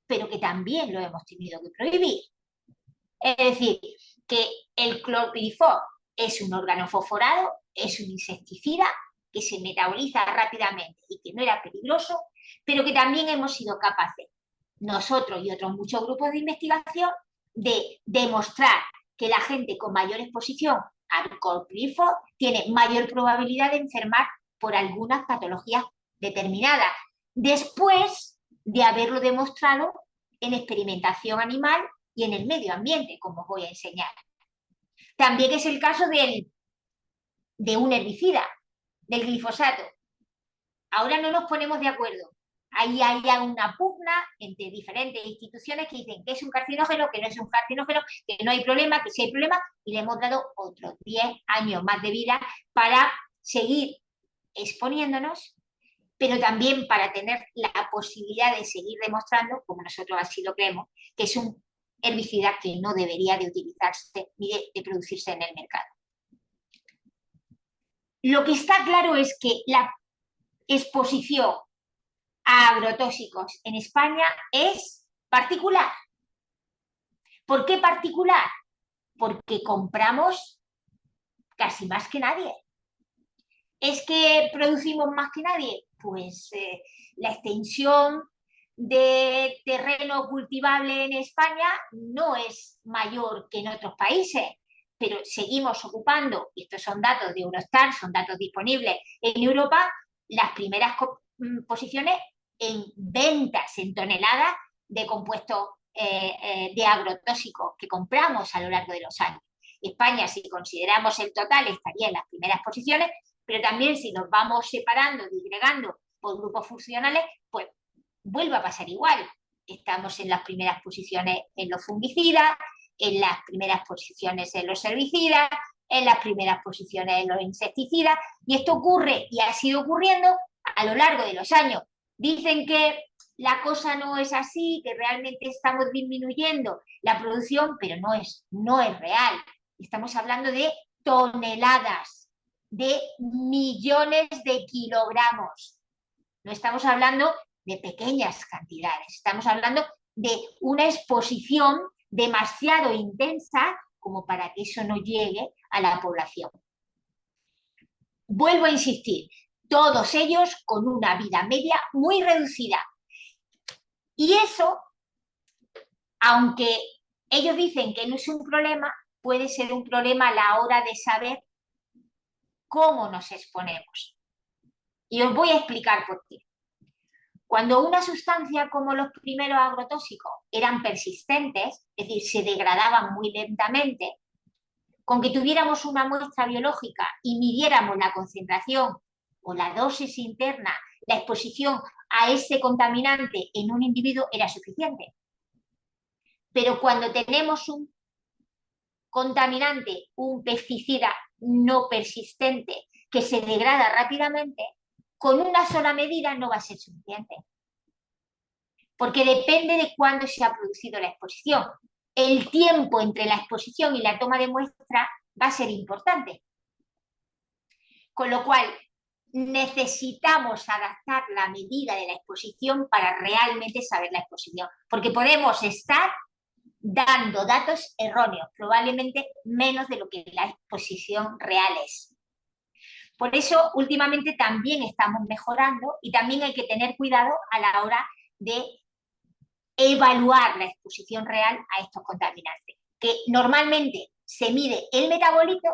pero que también lo hemos tenido que prohibir. Es decir, que el clorpirifos es un organofosforado, es un insecticida que se metaboliza rápidamente y que no era peligroso, pero que también hemos sido capaces, nosotros y otros muchos grupos de investigación, de demostrar que la gente con mayor exposición al clorpirifos tiene mayor probabilidad de enfermar por algunas patologías determinadas, después de haberlo demostrado en experimentación animal y en el medio ambiente, como os voy a enseñar. También es el caso de un herbicida, del glifosato. Ahora no nos ponemos de acuerdo. Ahí hay una pugna entre diferentes instituciones que dicen que es un carcinógeno, que no es un carcinógeno, que no hay problema, que sí hay problema, y le hemos dado otros 10 años más de vida para seguir exponiéndonos, pero también para tener la posibilidad de seguir demostrando, como nosotros así lo creemos, que es un herbicida que no debería de utilizarse ni de producirse en el mercado. Lo que está claro es que la exposición a agrotóxicos en España es particular. ¿Por qué particular? Porque compramos casi más que nadie. ¿Es que producimos más que nadie? Pues la extensión de terreno cultivable en España no es mayor que en otros países, pero seguimos ocupando, y estos son datos de Eurostat, son datos disponibles en Europa, las primeras posiciones en ventas en toneladas de compuestos de agrotóxicos que compramos a lo largo de los años. España, si consideramos el total, estaría en las primeras posiciones, pero también si nos vamos separando, disgregando por grupos funcionales, pues vuelve a pasar igual. Estamos en las primeras posiciones en los fungicidas, en las primeras posiciones en los herbicidas, en las primeras posiciones en los insecticidas, y esto ocurre y ha sido ocurriendo a lo largo de los años. Dicen que la cosa no es así, que realmente estamos disminuyendo la producción, pero no es real. Estamos hablando de toneladas, de millones de kilogramos. No estamos hablando de pequeñas cantidades, estamos hablando de una exposición demasiado intensa como para que eso no llegue a la población. Vuelvo a insistir, todos ellos con una vida media muy reducida. Y eso, aunque ellos dicen que no es un problema, puede ser un problema a la hora de saber cómo nos exponemos. Y os voy a explicar por qué. Cuando una sustancia como los primeros agrotóxicos eran persistentes, es decir, se degradaban muy lentamente, con que tuviéramos una muestra biológica y midiéramos la concentración o la dosis interna, la exposición a ese contaminante en un individuo era suficiente. Pero cuando tenemos un contaminante, un pesticida no persistente que se degrada rápidamente, con una sola medida no va a ser suficiente. Porque depende de cuándo se ha producido la exposición. El tiempo entre la exposición y la toma de muestra va a ser importante. Con lo cual, necesitamos adaptar la medida de la exposición para realmente saber la exposición. Porque podemos estar dando datos erróneos, probablemente menos de lo que la exposición real es. Por eso, últimamente también estamos mejorando y también hay que tener cuidado a la hora de evaluar la exposición real a estos contaminantes, que normalmente se mide el metabolito,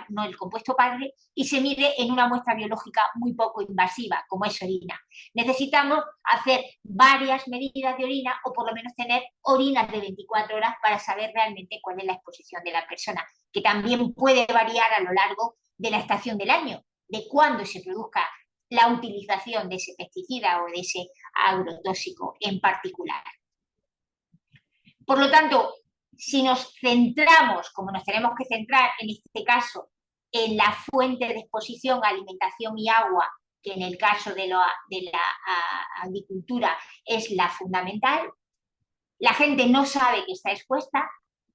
no el compuesto padre, y se mide en una muestra biológica muy poco invasiva, como es orina. Necesitamos hacer varias medidas de orina o por lo menos tener orinas de 24 horas para saber realmente cuál es la exposición de la persona, que también puede variar a lo largo de la estación del año, de cuándo se produzca la utilización de ese pesticida o de ese agrotóxico en particular. Por lo tanto, si nos centramos, como nos tenemos que centrar en este caso, en la fuente de exposición, alimentación y agua, que en el caso de la agricultura es la fundamental, la gente no sabe que está expuesta,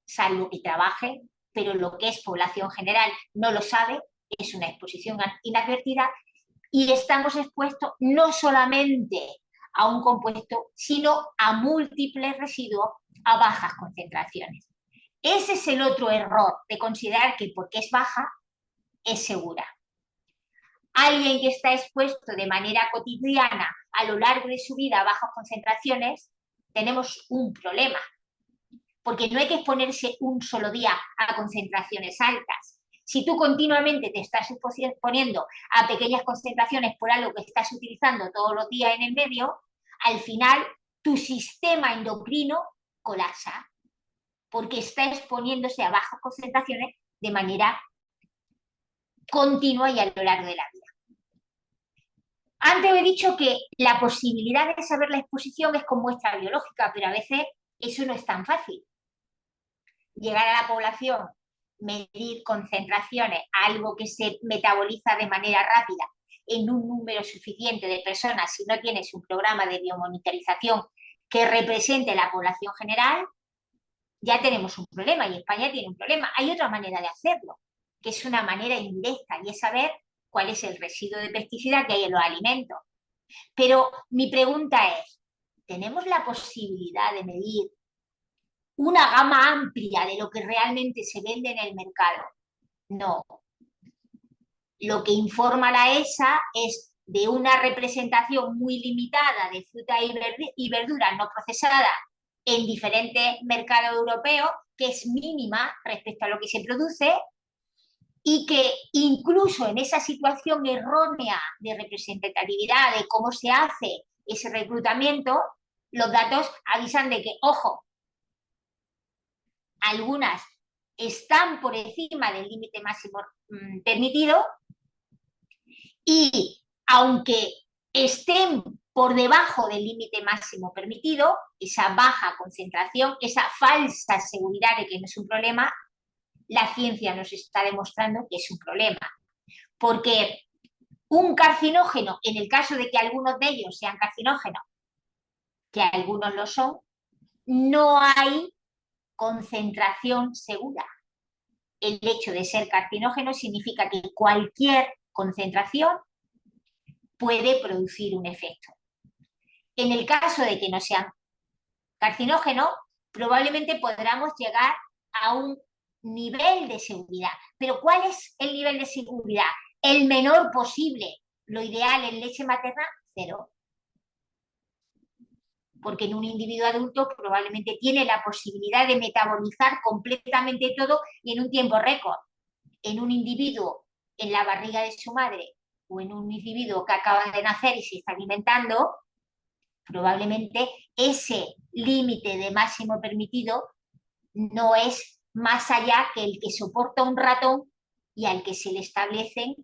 salvo que trabaje, pero lo que es población general no lo sabe, es una exposición inadvertida y estamos expuestos no solamente a un compuesto, sino a múltiples residuos a bajas concentraciones. Ese es el otro error de considerar que porque es baja, es segura. Alguien que está expuesto de manera cotidiana a lo largo de su vida a bajas concentraciones, tenemos un problema, porque no hay que exponerse un solo día a concentraciones altas. Si tú continuamente te estás exponiendo a pequeñas concentraciones por algo que estás utilizando todos los días en el medio, al final tu sistema endocrino colapsa, porque está exponiéndose a bajas concentraciones de manera continua y a lo largo de la vida. Antes he dicho que la posibilidad de saber la exposición es con muestra biológica, pero a veces eso no es tan fácil. Llegar a la población, medir concentraciones, algo que se metaboliza de manera rápida en un número suficiente de personas, si no tienes un programa de biomonitorización que represente la población general, ya tenemos un problema y España tiene un problema. Hay otra manera de hacerlo, que es una manera indirecta y es saber cuál es el residuo de pesticida que hay en los alimentos. Pero mi pregunta es, ¿tenemos la posibilidad de medir una gama amplia de lo que realmente se vende en el mercado? No. Lo que informa la ESA es de una representación muy limitada de fruta y verdura no procesada en diferentes mercados europeos, que es mínima respecto a lo que se produce, y que incluso en esa situación errónea de representatividad de cómo se hace ese reclutamiento, los datos avisan de que, ojo, algunas están por encima del límite máximo permitido y aunque estén por debajo del límite máximo permitido, esa baja concentración, esa falsa seguridad de que no es un problema, la ciencia nos está demostrando que es un problema. Porque un carcinógeno, en el caso de que algunos de ellos sean carcinógenos, que algunos lo son, no hay concentración segura. El hecho de ser carcinógeno significa que cualquier concentración puede producir un efecto. En el caso de que no sean carcinógenos, probablemente podamos llegar a un nivel de seguridad. Pero ¿cuál es el nivel de seguridad? El menor posible. Lo ideal en leche materna, 0. Porque en un individuo adulto probablemente tiene la posibilidad de metabolizar completamente todo y en un tiempo récord. En un individuo en la barriga de su madre o en un individuo que acaba de nacer y se está alimentando, probablemente ese límite de máximo permitido no es más allá que el que soporta un ratón y al que se le establecen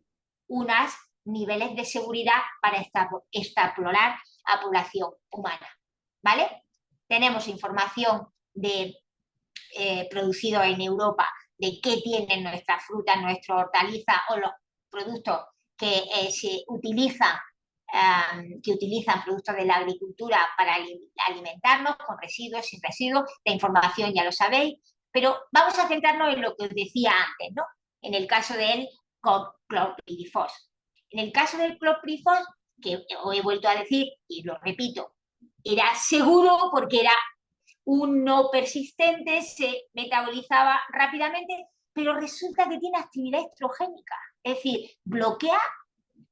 unos niveles de seguridad para extrapolar a población humana. ¿Vale? Tenemos información producido en Europa de qué tienen nuestras frutas, nuestras hortalizas o los productos que se utilizan, que utilizan productos de la agricultura para alimentarnos, con residuos, sin residuos. La información ya lo sabéis, pero vamos a centrarnos en lo que os decía antes, ¿no? En el caso del clorpirifos. En el caso del clorpirifos, que os he vuelto a decir y lo repito, era seguro porque era un no persistente, se metabolizaba rápidamente, pero resulta que tiene actividad estrogénica. Es decir, bloquea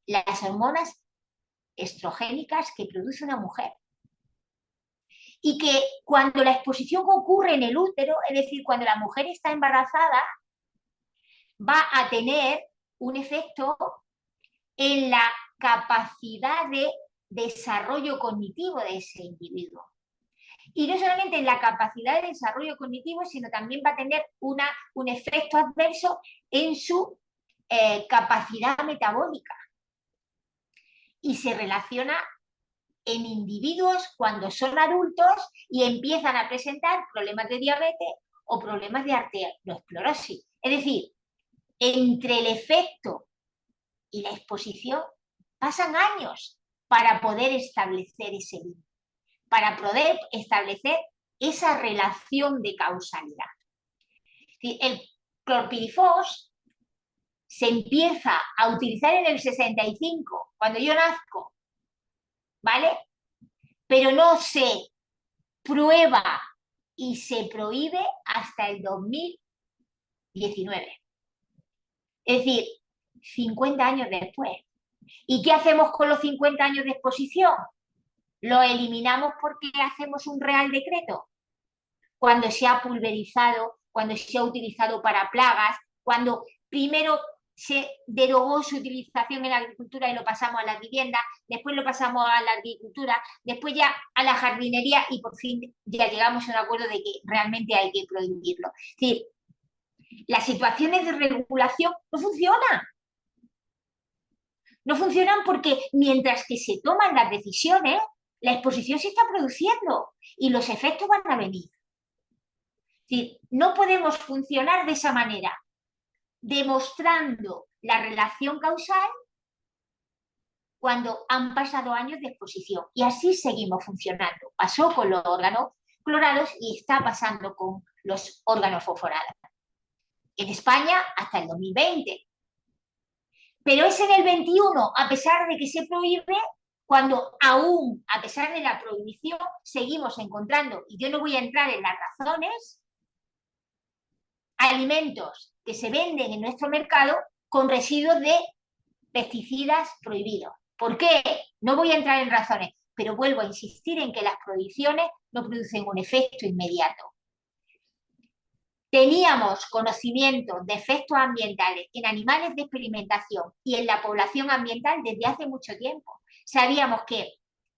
las hormonas estrogénicas que produce una mujer. Y que cuando la exposición ocurre en el útero, es decir, cuando la mujer está embarazada, va a tener un efecto en la capacidad de desarrollo cognitivo de ese individuo. Y no solamente en la capacidad de desarrollo cognitivo, sino también va a tener un efecto adverso en su capacidad metabólica. Y se relaciona en individuos cuando son adultos y empiezan a presentar problemas de diabetes o problemas de arteriosclerosis. Es decir, entre el efecto y la exposición pasan años para poder establecer ese límite, para poder establecer esa relación de causalidad. El clorpirifos se empieza a utilizar en el 65, cuando yo nazco, ¿vale? Pero no se prueba y se prohíbe hasta el 2019. Es decir, 50 años después. ¿Y qué hacemos con los 50 años de exposición? ¿Lo eliminamos porque hacemos un real decreto? Cuando se ha pulverizado, cuando se ha utilizado para plagas, cuando primero se derogó su utilización en la agricultura y lo pasamos a las viviendas, después lo pasamos a la agricultura, después ya a la jardinería y por fin ya llegamos a un acuerdo de que realmente hay que prohibirlo. Es decir, las situaciones de regulación no funcionan. No funcionan porque mientras que se toman las decisiones, la exposición se está produciendo y los efectos van a venir. Es decir, no podemos funcionar de esa manera, demostrando la relación causal cuando han pasado años de exposición. Y así seguimos funcionando. Pasó con los órganos clorados y está pasando con los órganos fosforados. En España hasta el 2020. Pero es en el 21, a pesar de que se prohíbe, cuando aún, a pesar de la prohibición, seguimos encontrando, y yo no voy a entrar en las razones, alimentos que se venden en nuestro mercado con residuos de pesticidas prohibidos. ¿Por qué? No voy a entrar en razones, pero vuelvo a insistir en que las prohibiciones no producen un efecto inmediato. Teníamos conocimiento de efectos ambientales en animales de experimentación y en la población ambiental desde hace mucho tiempo. Sabíamos que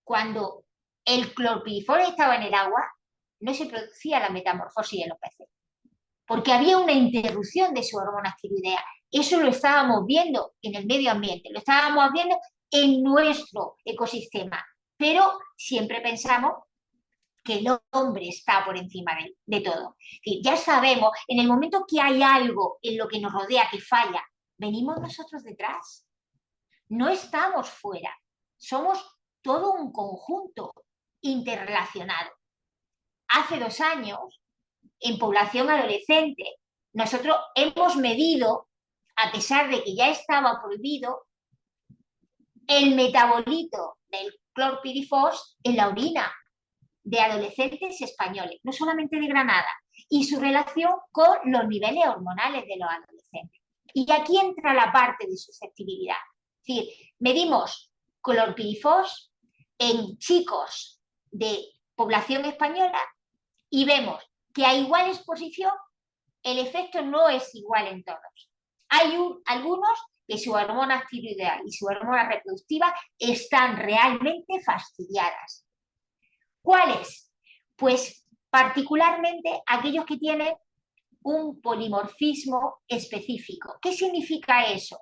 cuando el clorpirifos estaba en el agua, no se producía la metamorfosis de los peces, porque había una interrupción de su hormona tiroidea. Eso lo estábamos viendo en el medio ambiente, lo estábamos viendo en nuestro ecosistema, pero siempre pensamos que el hombre está por encima de todo. Ya sabemos, en el momento que hay algo en lo que nos rodea que falla, venimos nosotros detrás. No estamos fuera, somos todo un conjunto interrelacionado. Hace 2 años, en población adolescente, nosotros hemos medido, a pesar de que ya estaba prohibido, el metabolito del clorpirifos en la orina de adolescentes españoles, no solamente de Granada, y su relación con los niveles hormonales de los adolescentes. Y aquí entra la parte de susceptibilidad. Es decir, medimos clorpirifos en chicos de población española y vemos que a igual exposición el efecto no es igual en todos. Hay algunos que su hormona tiroidea y su hormona reproductiva están realmente fastidiadas. ¿Cuáles? Pues particularmente aquellos que tienen un polimorfismo específico. ¿Qué significa eso?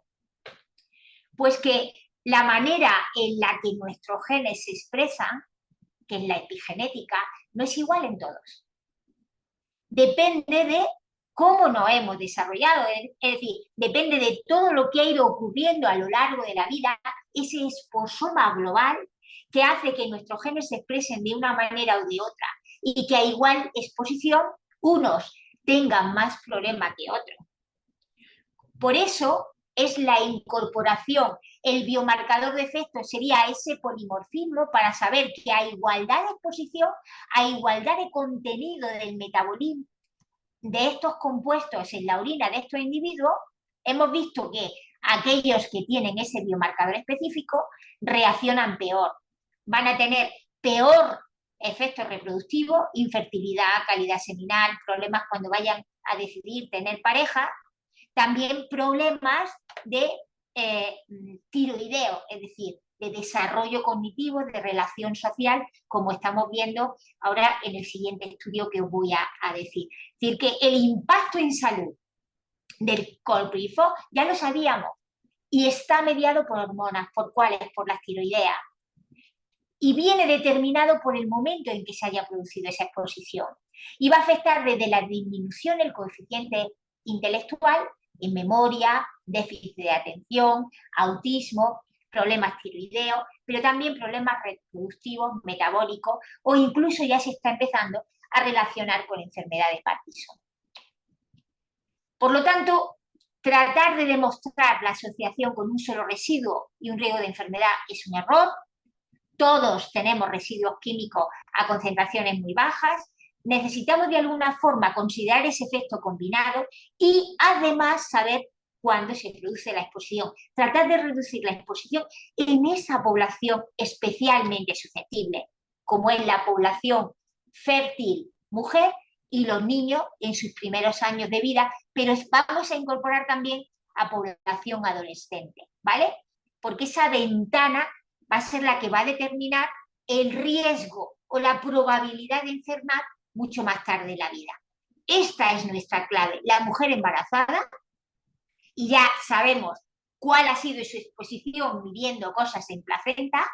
Pues que la manera en la que nuestros genes se expresan, que es la epigenética, no es igual en todos. Depende de cómo nos hemos desarrollado, es decir, depende de todo lo que ha ido ocurriendo a lo largo de la vida, ese esposoma global que hace que nuestros genes se expresen de una manera o de otra y que a igual exposición unos tengan más problemas que otros. Por eso es la incorporación, el biomarcador de efecto sería ese polimorfismo para saber que a igualdad de exposición, a igualdad de contenido del metabolismo de estos compuestos en la orina de estos individuos, hemos visto que aquellos que tienen ese biomarcador específico reaccionan peor, van a tener peor efecto reproductivo, infertilidad, calidad seminal, problemas cuando vayan a decidir tener pareja, también problemas de tiroideo, es decir, de desarrollo cognitivo, de relación social, como estamos viendo ahora en el siguiente estudio que os voy a decir. Es decir, que el impacto en salud del clorpirifos ya lo sabíamos y está mediado por hormonas. ¿Por cuáles? Por las tiroideas. Y viene determinado por el momento en que se haya producido esa exposición. Y va a afectar desde la disminución del coeficiente intelectual en memoria, déficit de atención, autismo, problemas tiroideos, pero también problemas reproductivos, metabólicos o incluso ya se está empezando a relacionar con enfermedad de Parkinson. Por lo tanto, tratar de demostrar la asociación con un solo residuo y un riesgo de enfermedad es un error. Todos tenemos residuos químicos a concentraciones muy bajas. Necesitamos de alguna forma considerar ese efecto combinado y además saber cuándo se produce la exposición. Tratar de reducir la exposición en esa población especialmente susceptible, como es la población fértil mujer y los niños en sus primeros años de vida, pero vamos a incorporar también a población adolescente, ¿vale? Porque esa ventana va a ser la que va a determinar el riesgo o la probabilidad de enfermar mucho más tarde en la vida. Esta es nuestra clave. La mujer embarazada, y ya sabemos cuál ha sido su exposición midiendo cosas en placenta,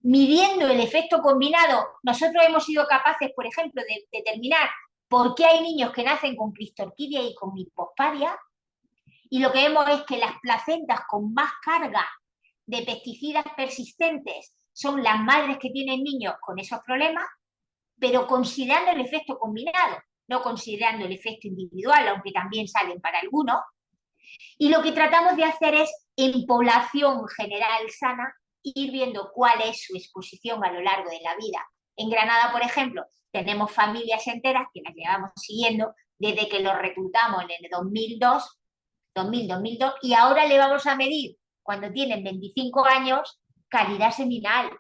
midiendo el efecto combinado. Nosotros hemos sido capaces, por ejemplo, de determinar por qué hay niños que nacen con clistorquidia y con hipospadia, y lo que vemos es que las placentas con más carga de pesticidas persistentes son las madres que tienen niños con esos problemas, pero considerando el efecto combinado, no considerando el efecto individual, aunque también salen para algunos. Y lo que tratamos de hacer es, en población general sana, ir viendo cuál es su exposición a lo largo de la vida. En Granada, por ejemplo, tenemos familias enteras que las llevamos siguiendo desde que los reclutamos en el 2002, y ahora le vamos a medir, cuando tienen 25 años, calidad seminal.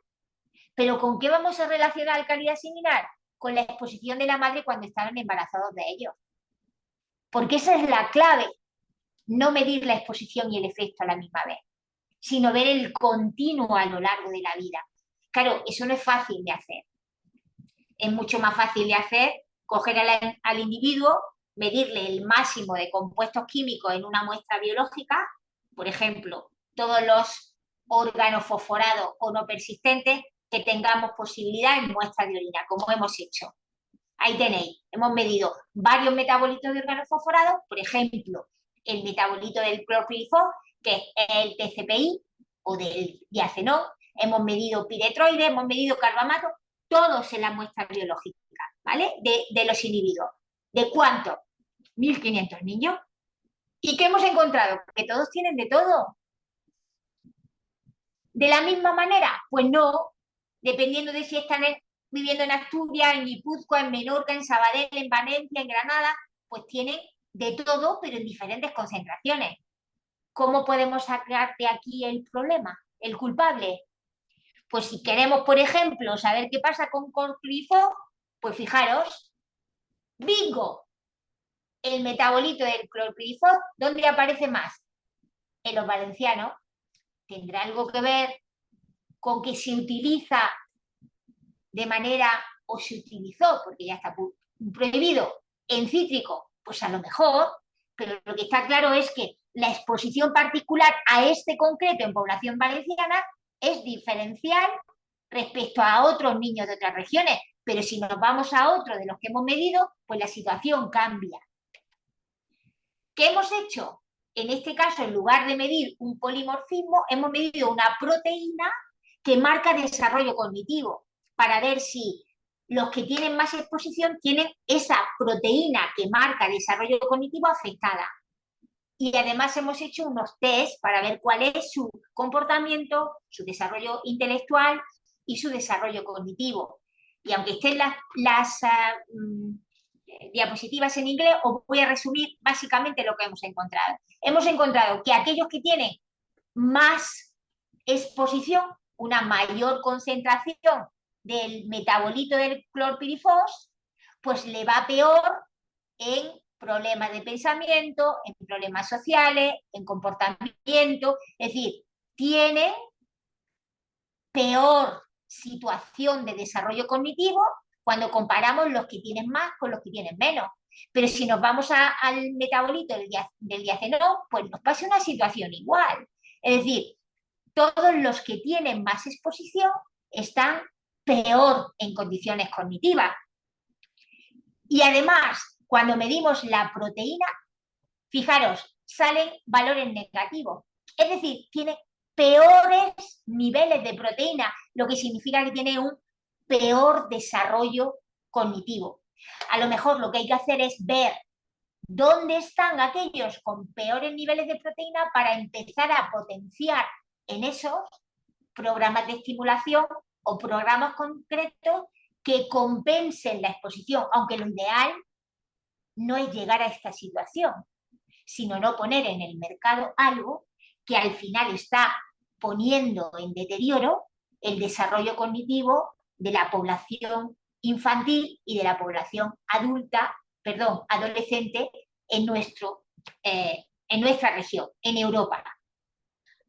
¿Pero con qué vamos a relacionar la calidad seminal? Con la exposición de la madre cuando estaban embarazados de ellos. Porque esa es la clave, no medir la exposición y el efecto a la misma vez, sino ver el continuo a lo largo de la vida. Claro, eso no es fácil de hacer. Es mucho más fácil de hacer coger al individuo, medirle el máximo de compuestos químicos en una muestra biológica, por ejemplo, todos los órganos fosforados o no persistentes que tengamos posibilidad en muestras de orina, como hemos hecho. Ahí tenéis, hemos medido varios metabolitos de órganos fosforados, por ejemplo, el metabolito del clorpirifos, que es el TCPI, o del diacenón, hemos medido piretroides, hemos medido carbamato, todos en la muestra biológica, ¿vale? De los individuos. ¿De cuánto? 1.500 niños. ¿Y qué hemos encontrado? Que todos tienen de todo. ¿De la misma manera? Pues no, dependiendo de si están viviendo en Asturias, en Guipúzcoa, en Menorca, en Sabadell, en Valencia, en Granada, pues tienen de todo, pero en diferentes concentraciones. ¿Cómo podemos sacar de aquí el problema, el culpable? Pues si queremos, por ejemplo, saber qué pasa con clorpirifos, pues fijaros, bingo, el metabolito del clorpirifos, ¿dónde aparece más? En los valencianos. ¿Tendrá algo que ver con que se utiliza de manera, o se utilizó, porque ya está prohibido, en cítrico? Pues a lo mejor, pero lo que está claro es que la exposición particular a este concreto en población valenciana es diferencial respecto a otros niños de otras regiones, pero si nos vamos a otro de los que hemos medido, pues la situación cambia. ¿Qué hemos hecho? En este caso, en lugar de medir un polimorfismo, hemos medido una proteína que marca desarrollo cognitivo, para ver si los que tienen más exposición tienen esa proteína que marca desarrollo cognitivo afectada. Y además hemos hecho unos test para ver cuál es su comportamiento, su desarrollo intelectual y su desarrollo cognitivo. Y aunque estén diapositivas en inglés, os voy a resumir básicamente lo que hemos encontrado. Hemos encontrado que aquellos que tienen más exposición, una mayor concentración del metabolito del clorpirifos, pues le va peor en problemas de pensamiento, en problemas sociales, en comportamiento, es decir, tiene peor situación de desarrollo cognitivo cuando comparamos los que tienen más con los que tienen menos. Pero si nos vamos al metabolito del diacenón, pues nos pasa una situación igual. Es decir, todos los que tienen más exposición están peor en condiciones cognitivas. Y además, cuando medimos la proteína, fijaros, salen valores negativos. Es decir, tiene peores niveles de proteína, lo que significa que tiene un peor desarrollo cognitivo. A lo mejor lo que hay que hacer es ver dónde están aquellos con peores niveles de proteína para empezar a potenciar en esos programas de estimulación o programas concretos que compensen la exposición, aunque lo ideal no es llegar a esta situación, sino no poner en el mercado algo que al final está poniendo en deterioro el desarrollo cognitivo de la población infantil y de la población adolescente en nuestra región, en Europa.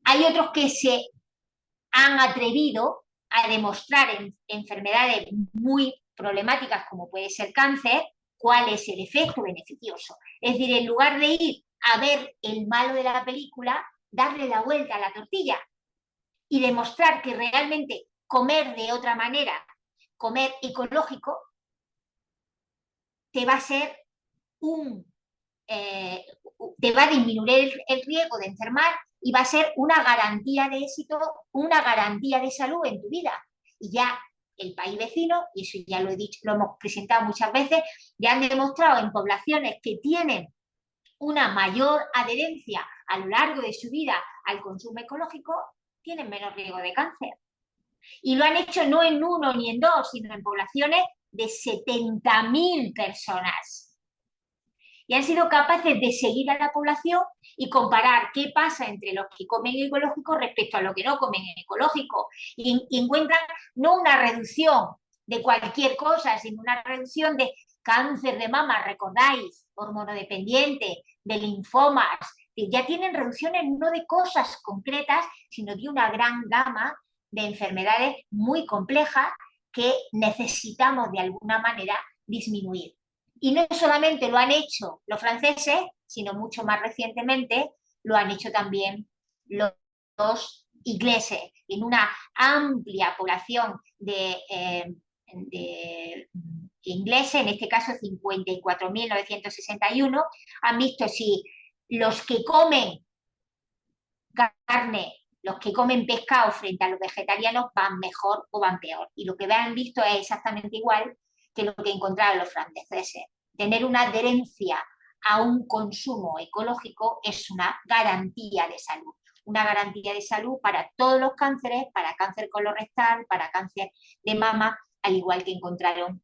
Hay otros que se han atrevido a demostrar en enfermedades muy problemáticas como puede ser cáncer, cuál es el efecto beneficioso. Es decir, en lugar de ir a ver el malo de la película, darle la vuelta a la tortilla y demostrar que realmente comer de otra manera, comer ecológico, te va a ser te va a disminuir el riesgo de enfermar y va a ser una garantía de éxito, una garantía de salud en tu vida. Y ya el país vecino, y eso ya lo he dicho, lo hemos presentado muchas veces, ya han demostrado en poblaciones que tienen una mayor adherencia a lo largo de su vida al consumo ecológico, tienen menos riesgo de cáncer. Y lo han hecho no en uno ni en dos, sino en poblaciones de 70.000 personas. Y han sido capaces de seguir a la población y comparar qué pasa entre los que comen ecológico respecto a los que no comen ecológico. Y encuentran no una reducción de cualquier cosa, sino una reducción de cáncer de mama, recordáis, hormonodependiente, de linfomas, que ya tienen reducciones no de cosas concretas, sino de una gran gama de enfermedades muy complejas que necesitamos de alguna manera disminuir. Y no solamente lo han hecho los franceses, sino mucho más recientemente lo han hecho también los ingleses. En una amplia población de ingleses, en este caso 54.961, han visto si los que comen carne, los que comen pescado frente a los vegetarianos van mejor o van peor. Y lo que han visto es exactamente igual que lo que encontraron los franceses. Tener una adherencia a un consumo ecológico es una garantía de salud. Una garantía de salud para todos los cánceres, para cáncer colorectal, para cáncer de mama, al igual que encontraron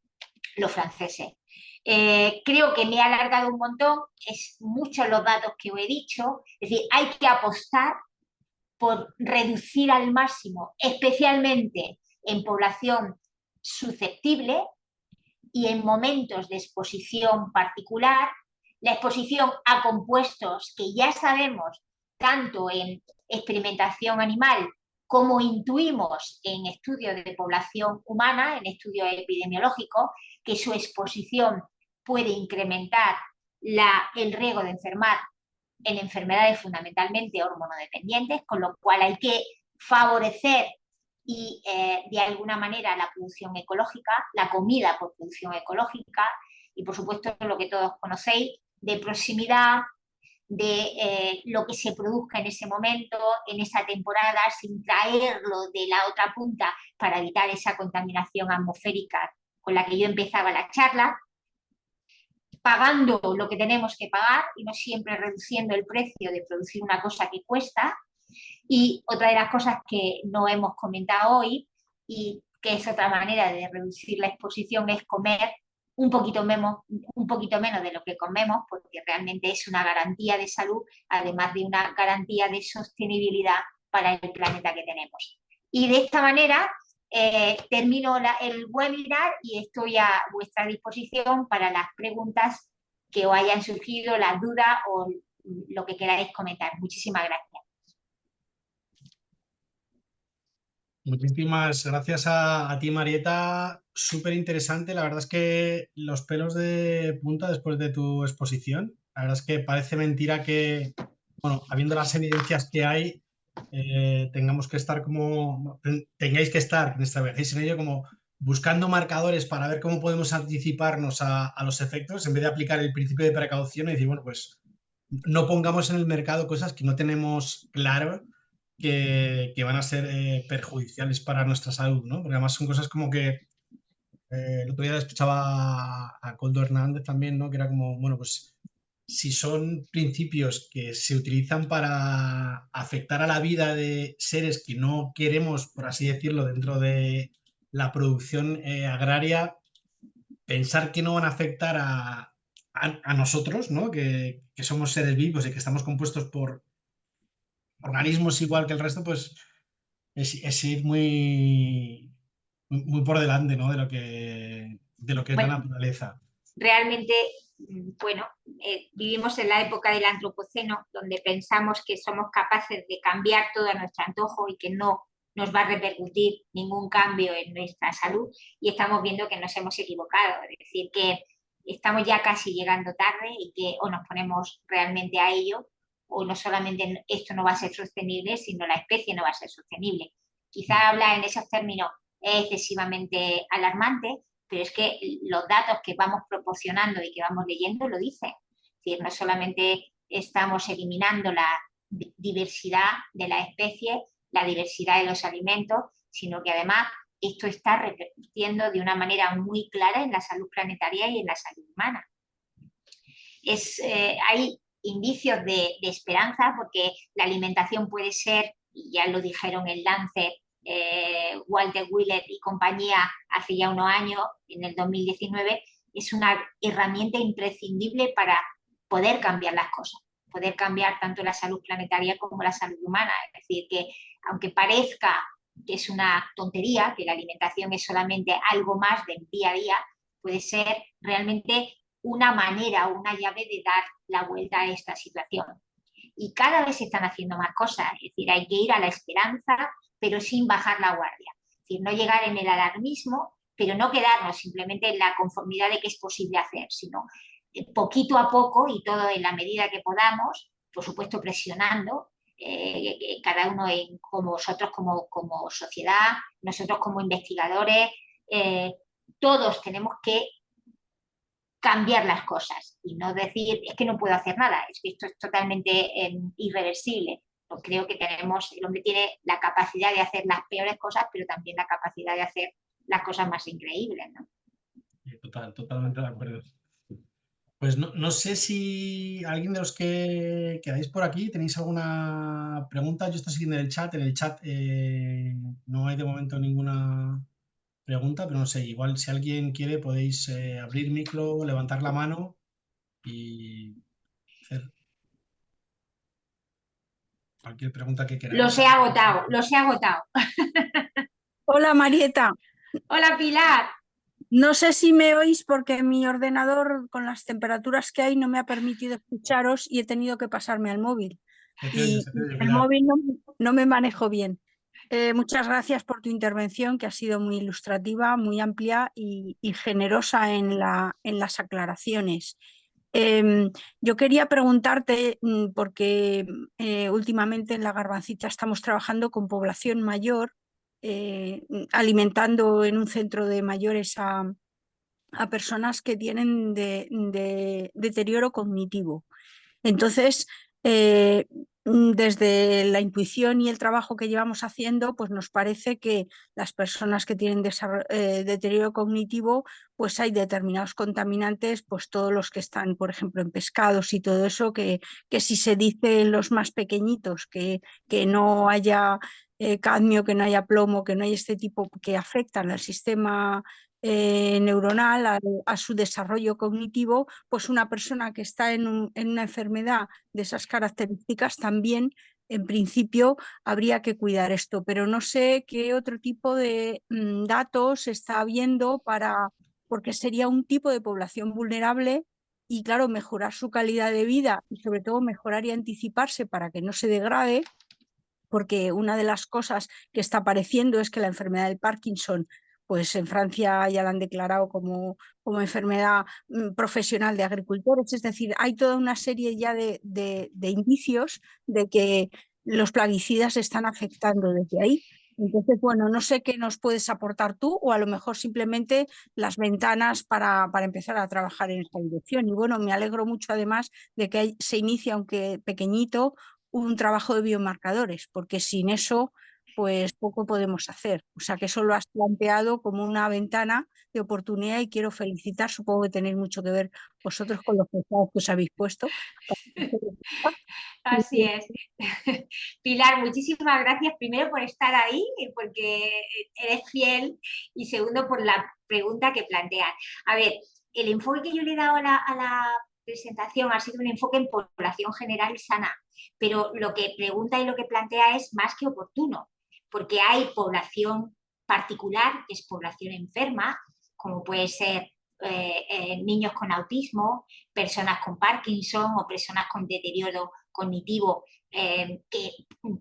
los franceses. Creo que me he alargado un montón, es muchos los datos que os he dicho, es decir, hay que apostar por reducir al máximo, especialmente en población susceptible y en momentos de exposición particular, la exposición a compuestos que ya sabemos tanto en experimentación animal como intuimos en estudios de población humana, en estudios epidemiológicos, que su exposición puede incrementar el riesgo de enfermar en enfermedades fundamentalmente hormonodependientes, con lo cual hay que favorecer y de alguna manera la producción ecológica, la comida por producción ecológica y por supuesto lo que todos conocéis de proximidad, de lo que se produzca en ese momento, en esa temporada, sin traerlo de la otra punta para evitar esa contaminación atmosférica con la que yo empezaba la charla, pagando lo que tenemos que pagar y no siempre reduciendo el precio de producir una cosa que cuesta. Y otra de las cosas que no hemos comentado hoy y que es otra manera de reducir la exposición es comer un poquito menos de lo que comemos, porque realmente es una garantía de salud, además de una garantía de sostenibilidad para el planeta que tenemos. Y de esta manera termino el webinar y estoy a vuestra disposición para las preguntas que os hayan surgido, las dudas o lo que queráis comentar. Muchísimas gracias. Muchísimas gracias a ti, Marieta. Súper interesante. La verdad es que los pelos de punta después de tu exposición. La verdad es que parece mentira que, bueno, habiendo las evidencias que hay, tengamos que estar como, tengáis que estar, quienes trabajéis en ello, como buscando marcadores para ver cómo podemos anticiparnos a los efectos, en vez de aplicar el principio de precaución y decir, bueno, pues no pongamos en el mercado cosas que no tenemos claro que van a ser perjudiciales para nuestra salud, ¿no? Porque además son cosas como que el otro día escuchaba a Coldo Hernández también, ¿no? Que era como, bueno, pues si son principios que se utilizan para afectar a la vida de seres que no queremos, por así decirlo, dentro de la producción agraria, pensar que no van a afectar a nosotros, ¿no? Que somos seres vivos y que estamos compuestos por organismos igual que el resto, pues es ir muy por delante, ¿no? De lo que es la Bueno, naturaleza. realmente, bueno, vivimos en la época del antropoceno, donde pensamos que somos capaces de cambiar todo a nuestro antojo y que no nos va a repercutir ningún cambio en nuestra salud, y estamos viendo que nos hemos equivocado, es decir, que estamos ya casi llegando tarde y que o nos ponemos realmente a ello o no solamente esto no va a ser sostenible, sino la especie no va a ser sostenible. Quizá hablar en esos términos es excesivamente alarmante, pero es que los datos que vamos proporcionando y que vamos leyendo lo dicen. Es decir, no solamente estamos eliminando la diversidad de la especie, la diversidad de los alimentos, sino que además esto está repercutiendo de una manera muy clara en la salud planetaria y en la salud humana. Hay indicios de esperanza porque la alimentación puede ser, y ya lo dijeron en Lancet, Walter Willett y compañía hace ya unos años, en el 2019, es una herramienta imprescindible para poder cambiar las cosas, poder cambiar tanto la salud planetaria como la salud humana. Es decir, que aunque parezca que es una tontería, que la alimentación es solamente algo más del día a día, puede ser realmente una manera o una llave de dar la vuelta a esta situación. Y cada vez se están haciendo más cosas, es decir, hay que ir a la esperanza, pero sin bajar la guardia. Es decir, no llegar en el alarmismo, pero no quedarnos simplemente en la conformidad de que es posible hacer, sino poquito a poco y todo en la medida que podamos, por supuesto presionando, cada uno como vosotros como sociedad, nosotros como investigadores, todos tenemos que cambiar las cosas y no decir es que no puedo hacer nada, es que esto es totalmente irreversible. Pues creo que el hombre tiene la capacidad de hacer las peores cosas, pero también la capacidad de hacer las cosas más increíbles, ¿no? Totalmente de acuerdo. Pues no sé si alguien de los que quedáis por aquí tenéis alguna pregunta. Yo estoy siguiendo el chat. En el chat no hay de momento ninguna pregunta, pero no sé, igual si alguien quiere podéis abrir micro, levantar la mano y hacer cualquier pregunta que queráis. Los he agotado, los he agotado. Hola Marieta, Hola Pilar. no sé si me oís porque mi ordenador con las temperaturas que hay no me ha permitido escucharos y he tenido que pasarme al móvil. Y Se te oye, el Pilar. móvil no me manejo bien. Muchas gracias por tu intervención, que ha sido muy ilustrativa, muy amplia y generosa en las aclaraciones. Yo quería preguntarte, porque últimamente en La Garbancita estamos trabajando con población mayor, alimentando en un centro de mayores a personas que tienen de deterioro cognitivo. Entonces, desde la intuición y el trabajo que llevamos haciendo, pues nos parece que las personas que tienen deterioro cognitivo, pues hay determinados contaminantes, pues todos los que están, por ejemplo, en pescados y todo eso, que si se dice en los más pequeñitos que no haya cadmio, que no haya plomo, que no haya este tipo que afectan al sistema neuronal, a su desarrollo cognitivo, pues una persona que está en una enfermedad de esas características también, en principio, habría que cuidar esto, pero no sé qué otro tipo de datos está habiendo porque sería un tipo de población vulnerable y, claro, mejorar su calidad de vida y sobre todo mejorar y anticiparse para que no se degrade, porque una de las cosas que está apareciendo es que la enfermedad del Parkinson, pues en Francia ya la han declarado como enfermedad profesional de agricultores, es decir, hay toda una serie ya de indicios de que los plaguicidas están afectando desde ahí. Entonces, bueno, no sé qué nos puedes aportar tú o a lo mejor simplemente las ventanas para empezar a trabajar en esta dirección. Y bueno, me alegro mucho además de que se inicie, aunque pequeñito, un trabajo de biomarcadores, porque sin eso, pues poco podemos hacer. O sea que eso lo has planteado como una ventana de oportunidad y quiero felicitar. Supongo que tenéis mucho que ver vosotros con los pesados que os habéis puesto. Así es. Pilar, muchísimas gracias primero por estar ahí, porque eres fiel, y segundo por la pregunta que planteas. A ver, el enfoque que yo le he dado a la presentación ha sido un enfoque en población general sana, pero lo que pregunta y lo que plantea es más que oportuno, porque hay población particular, que es población enferma, como puede ser niños con autismo, personas con Parkinson o personas con deterioro cognitivo que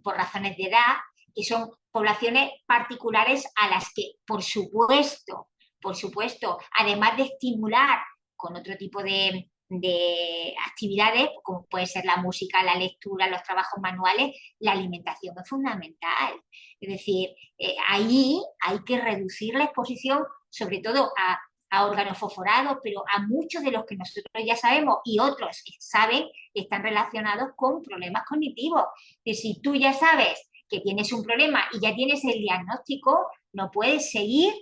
por razones de edad, que son poblaciones particulares a las que, por supuesto, además de estimular con otro tipo de actividades, como puede ser la música, la lectura, los trabajos manuales, la alimentación es fundamental. Es decir, ahí hay que reducir la exposición, sobre todo a órganos fosforados, pero a muchos de los que nosotros ya sabemos y otros saben están relacionados con problemas cognitivos. Que si tú ya sabes que tienes un problema y ya tienes el diagnóstico, no puedes seguir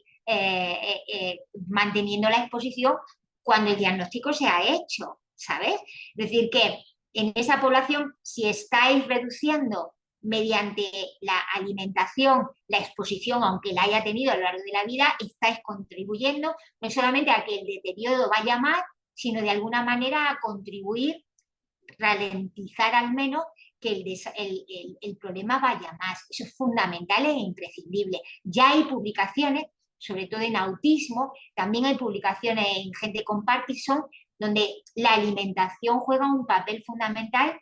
manteniendo la exposición cuando el diagnóstico se ha hecho, ¿sabes? Es decir, que en esa población, si estáis reduciendo mediante la alimentación, la exposición, aunque la haya tenido a lo largo de la vida, estáis contribuyendo no solamente a que el deterioro vaya más, sino de alguna manera a contribuir, ralentizar al menos que el problema vaya más. Eso es fundamental e imprescindible. Ya hay publicaciones, sobre todo en autismo, también hay publicaciones en gente con Parkinson, donde la alimentación juega un papel fundamental,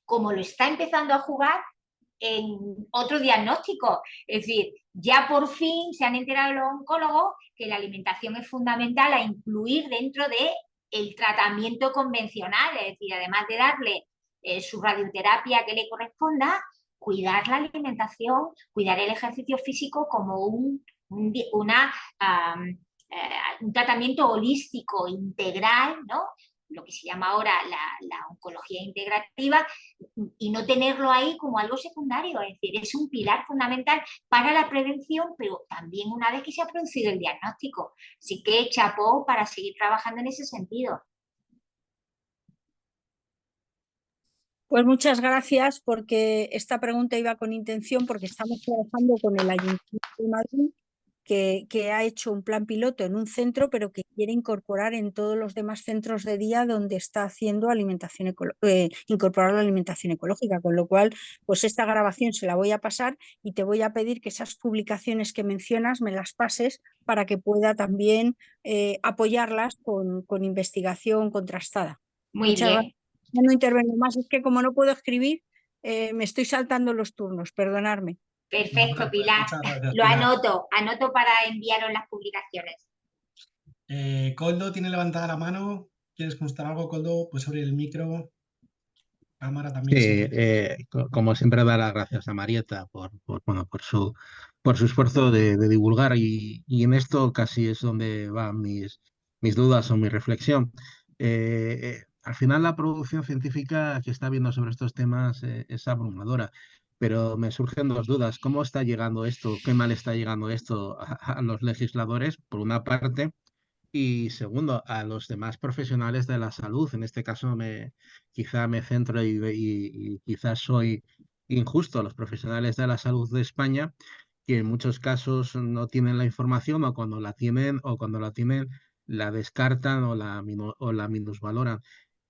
como lo está empezando a jugar en otro diagnóstico. Es decir, ya por fin se han enterado los oncólogos que la alimentación es fundamental a incluir dentro de el tratamiento convencional, es decir, además de darle su radioterapia que le corresponda, cuidar la alimentación, cuidar el ejercicio físico como un tratamiento holístico, integral, ¿no? Lo que se llama ahora la oncología integrativa, y no tenerlo ahí como algo secundario. Es decir, es un pilar fundamental para la prevención, pero también una vez que se ha producido el diagnóstico. Así que chapó para seguir trabajando en ese sentido. Pues muchas gracias, porque esta pregunta iba con intención, porque estamos trabajando con el Ayuntamiento de Madrid, que ha hecho un plan piloto en un centro, pero que quiere incorporar en todos los demás centros de día donde está haciendo incorporar la alimentación ecológica, con lo cual, pues esta grabación se la voy a pasar y te voy a pedir que esas publicaciones que mencionas me las pases para que pueda también apoyarlas con investigación contrastada. Muy Muchas bien. gracias. Ya no intervengo más, es que como no puedo escribir, me estoy saltando los turnos, perdonadme. Perfecto, Pilar. Muchas gracias, Lo Pilar. anoto para enviaros las publicaciones. Coldo tiene levantada la mano. ¿Quieres constatar algo, Coldo? Pues abre el micro. Cámara también, si Sí, quieres. como siempre, dar las gracias a Marieta bueno, por su esfuerzo de divulgar y en esto casi es donde van mis dudas o mi reflexión. Al final la producción científica que está habiendo sobre estos temas es abrumadora, pero me surgen dos dudas. ¿Cómo está llegando esto? ¿Qué mal está llegando esto a los legisladores, por una parte? Y segundo, a los demás profesionales de la salud. En este caso quizá me centro y quizás soy injusto a los profesionales de la salud de España, que en muchos casos no tienen la información, o cuando la tienen, la descartan o la minusvaloran.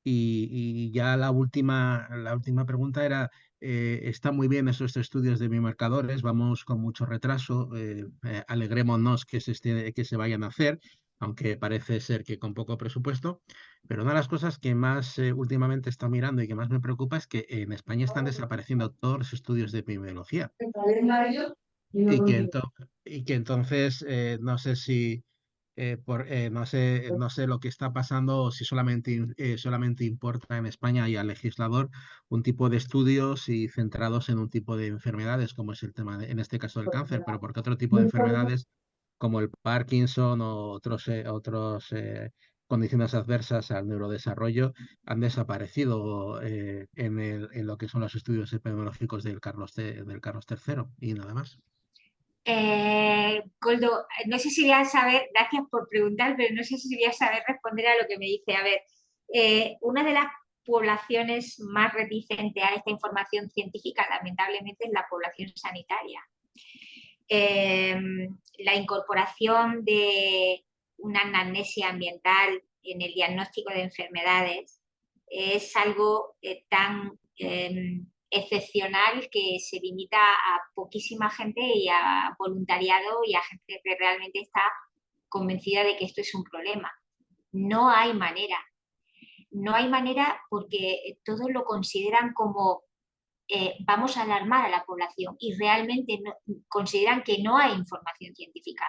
Y ya la última pregunta era, está muy bien esos estudios de biomarcadores, vamos con mucho retraso, alegrémonos que se vayan a hacer, aunque parece ser que con poco presupuesto, pero una de las cosas que más últimamente está mirando y que más me preocupa es que en España están desapareciendo todos los estudios de epidemiología y que entonces no sé si no sé lo que está pasando, o si solamente importa en España y al legislador un tipo de estudios y centrados en un tipo de enfermedades, como es el tema en este caso del cáncer, pero porque otro tipo de enfermedades como el Parkinson o otros condiciones adversas al neurodesarrollo han desaparecido en lo que son los estudios epidemiológicos del Carlos III y nada más. Koldo, no sé si voy a saber, gracias por preguntar, pero no sé si voy a saber responder a lo que me dice. A ver, una de las poblaciones más reticentes a esta información científica, lamentablemente, es la población sanitaria. La incorporación de una anamnesia ambiental en el diagnóstico de enfermedades es algo tan excepcional que se limita a poquísima gente y a voluntariado y a gente que realmente está convencida de que esto es un problema. No hay manera. No hay manera porque todos lo consideran como vamos a alarmar a la población y realmente consideran que no hay información científica.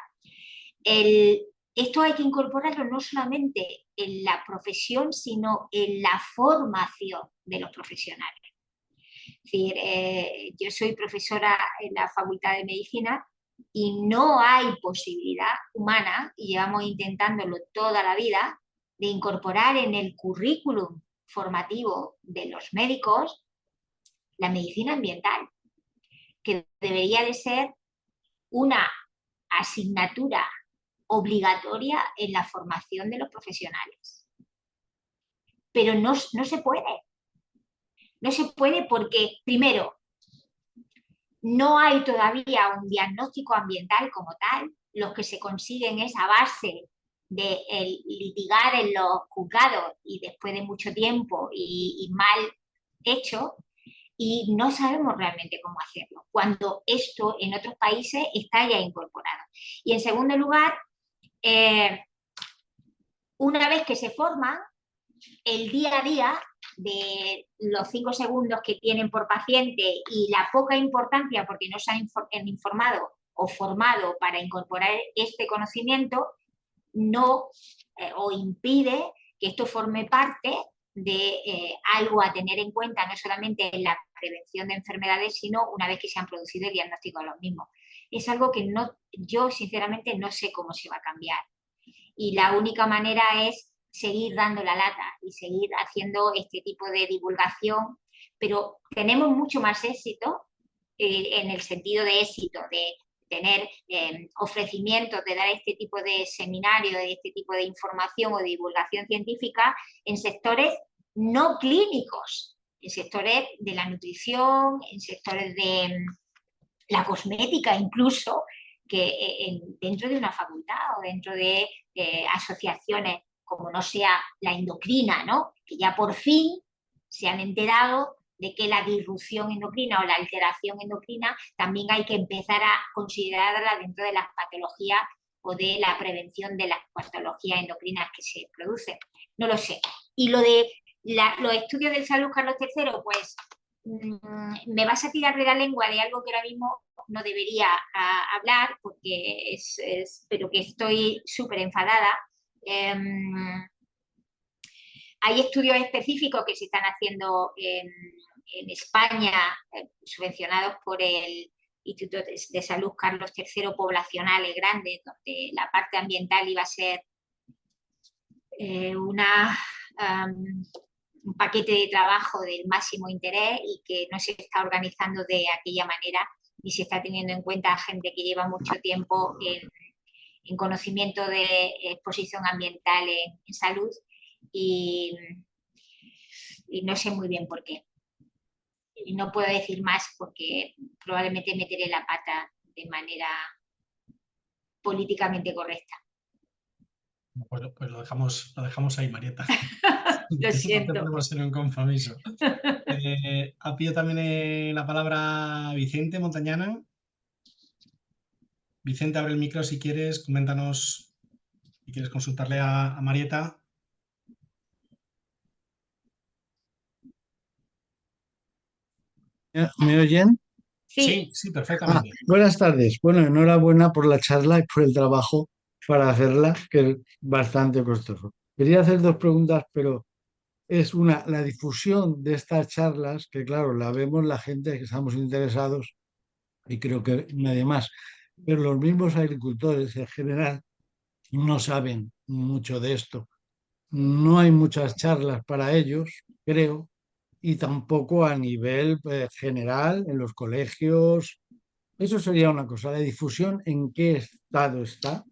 Esto hay que incorporarlo no solamente en la profesión, sino en la formación de los profesionales. Es decir, yo soy profesora en la Facultad de Medicina y no hay posibilidad humana, y llevamos intentándolo toda la vida, de incorporar en el currículum formativo de los médicos la medicina ambiental, que debería de ser una asignatura obligatoria en la formación de los profesionales. Pero no se puede. No se puede porque, primero, no hay todavía un diagnóstico ambiental como tal. Los que se consiguen es a base de litigar en los juzgados y después de mucho tiempo y mal hecho, y no sabemos realmente cómo hacerlo, cuando esto en otros países está ya incorporado. Y en segundo lugar, una vez que se forman, el día a día de los 5 segundos que tienen por paciente y la poca importancia porque no se han informado o formado para incorporar este conocimiento, no o impide que esto forme parte de algo a tener en cuenta, no solamente en la prevención de enfermedades, sino una vez que se han producido el diagnóstico de los mismos. Es algo que yo sinceramente no sé cómo se va a cambiar. Y la única manera es seguir dando la lata y seguir haciendo este tipo de divulgación, pero tenemos mucho más éxito en el sentido de éxito, de tener ofrecimientos de dar este tipo de seminarios, este tipo de información o de divulgación científica en sectores no clínicos, en sectores de la nutrición, en sectores de la cosmética incluso, que dentro de una facultad o dentro de asociaciones como no sea la endocrina, ¿no? Que ya por fin se han enterado de que la disrupción endocrina o la alteración endocrina también hay que empezar a considerarla dentro de las patologías o de la prevención de las patologías endocrinas que se producen. No lo sé. Y lo de los estudios del Salud Carlos III, pues me vas a tirar de la lengua de algo que ahora mismo no debería hablar, porque pero que estoy súper enfadada. Hay estudios específicos que se están haciendo en España, subvencionados por el Instituto de Salud Carlos III, poblacionales grandes, donde la parte ambiental iba a ser un paquete de trabajo del máximo interés y que no se está organizando de aquella manera ni se está teniendo en cuenta a gente que lleva mucho tiempo en conocimiento de exposición ambiental en salud y no sé muy bien por qué. Y no puedo decir más porque probablemente meteré la pata de manera políticamente correcta. Pues lo dejamos ahí, Marieta. Lo No te siento. ponemos en un compromiso. Ha pedido también la palabra Vicente Montañana. Vicente, abre el micro si quieres, coméntanos si quieres consultarle a Marieta. ¿Me oyen? Sí, Sí, perfectamente. Buenas tardes. Bueno, enhorabuena por la charla y por el trabajo para hacerla, que es bastante costoso. Quería hacer dos preguntas, pero es una, la difusión de estas charlas, que claro, la vemos la gente que estamos interesados y creo que nadie más, pero los mismos agricultores en general no saben mucho de esto. No hay muchas charlas para ellos, creo, y tampoco a nivel general en los colegios. Eso sería una cosa, la difusión en qué estado está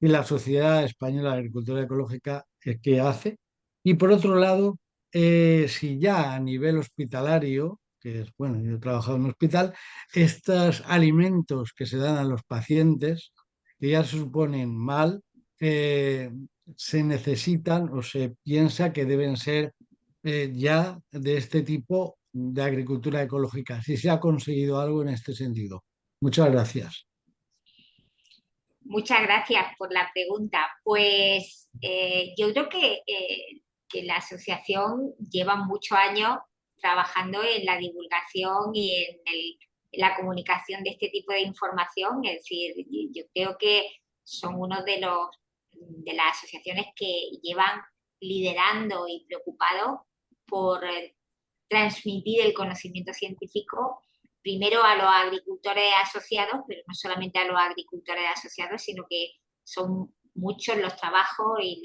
y la Sociedad Española de Agricultura Ecológica qué hace. Y por otro lado, si ya a nivel hospitalario, que es, bueno, yo he trabajado en un hospital, estos alimentos que se dan a los pacientes, que ya se suponen mal, eh, se necesitan o se piensa que deben ser ya de este tipo de agricultura ecológica, si se ha conseguido algo en este sentido. Muchas gracias. muchas gracias por la pregunta. Pues yo creo que la asociación lleva muchos años trabajando en la divulgación y en la comunicación de este tipo de información. Es decir, yo creo que son uno de las asociaciones que llevan liderando y preocupados por transmitir el conocimiento científico primero a los agricultores asociados, pero no solamente a los agricultores asociados, sino que son muchos los trabajos y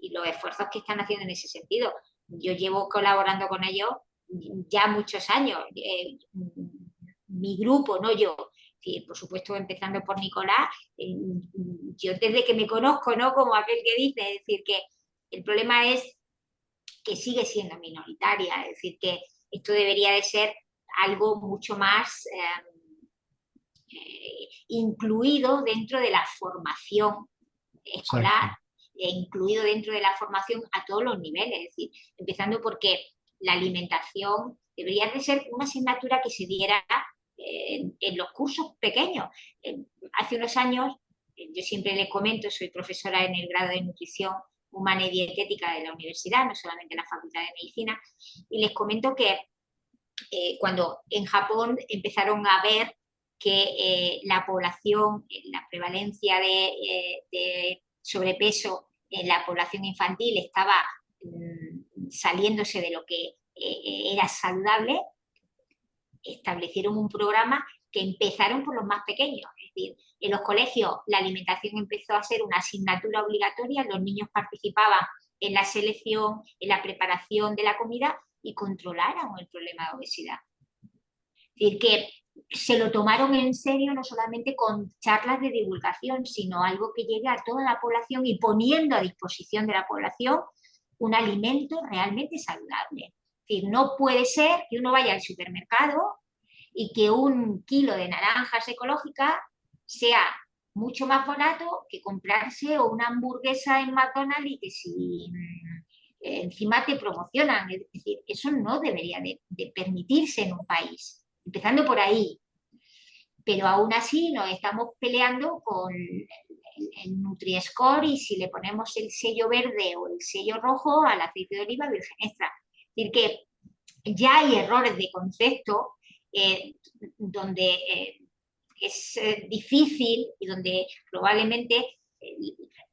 los esfuerzos que están haciendo en ese sentido. Yo llevo colaborando con ellos ya muchos años. Mi grupo, no yo, por supuesto empezando por Nicolás, yo desde que me conozco, ¿no? Como aquel que dice, es decir, que el problema es que sigue siendo minoritaria, es decir, que esto debería de ser algo mucho más incluido dentro de la formación escolar, incluido dentro de la formación a todos los niveles, es decir, empezando porque la alimentación debería de ser una asignatura que se diera en los cursos pequeños. Hace unos años, yo siempre les comento, soy profesora en el grado de nutrición humana y dietética de la universidad, no solamente en la Facultad de Medicina, y les comento que cuando en Japón empezaron a ver que la población, la prevalencia de sobrepeso en la población infantil estaba saliéndose de lo que era saludable, establecieron un programa que empezaron por los más pequeños. Es decir, en los colegios la alimentación empezó a ser una asignatura obligatoria, los niños participaban en la selección, en la preparación de la comida y controlaron el problema de obesidad. Es decir, que se lo tomaron en serio no solamente con charlas de divulgación, sino algo que llegue a toda la población y poniendo a disposición de la población un alimento realmente saludable. Es decir, no puede ser que uno vaya al supermercado y que un kilo de naranjas ecológicas sea mucho más barato que comprarse una hamburguesa en McDonald's y que si encima te promocionan. Es decir, eso no debería de permitirse en un país, empezando por ahí. Pero aún así nos estamos peleando con el Nutri-Score y si le ponemos el sello verde o el sello rojo al aceite de oliva virgen extra. Es decir, que ya hay errores de concepto donde es difícil y donde probablemente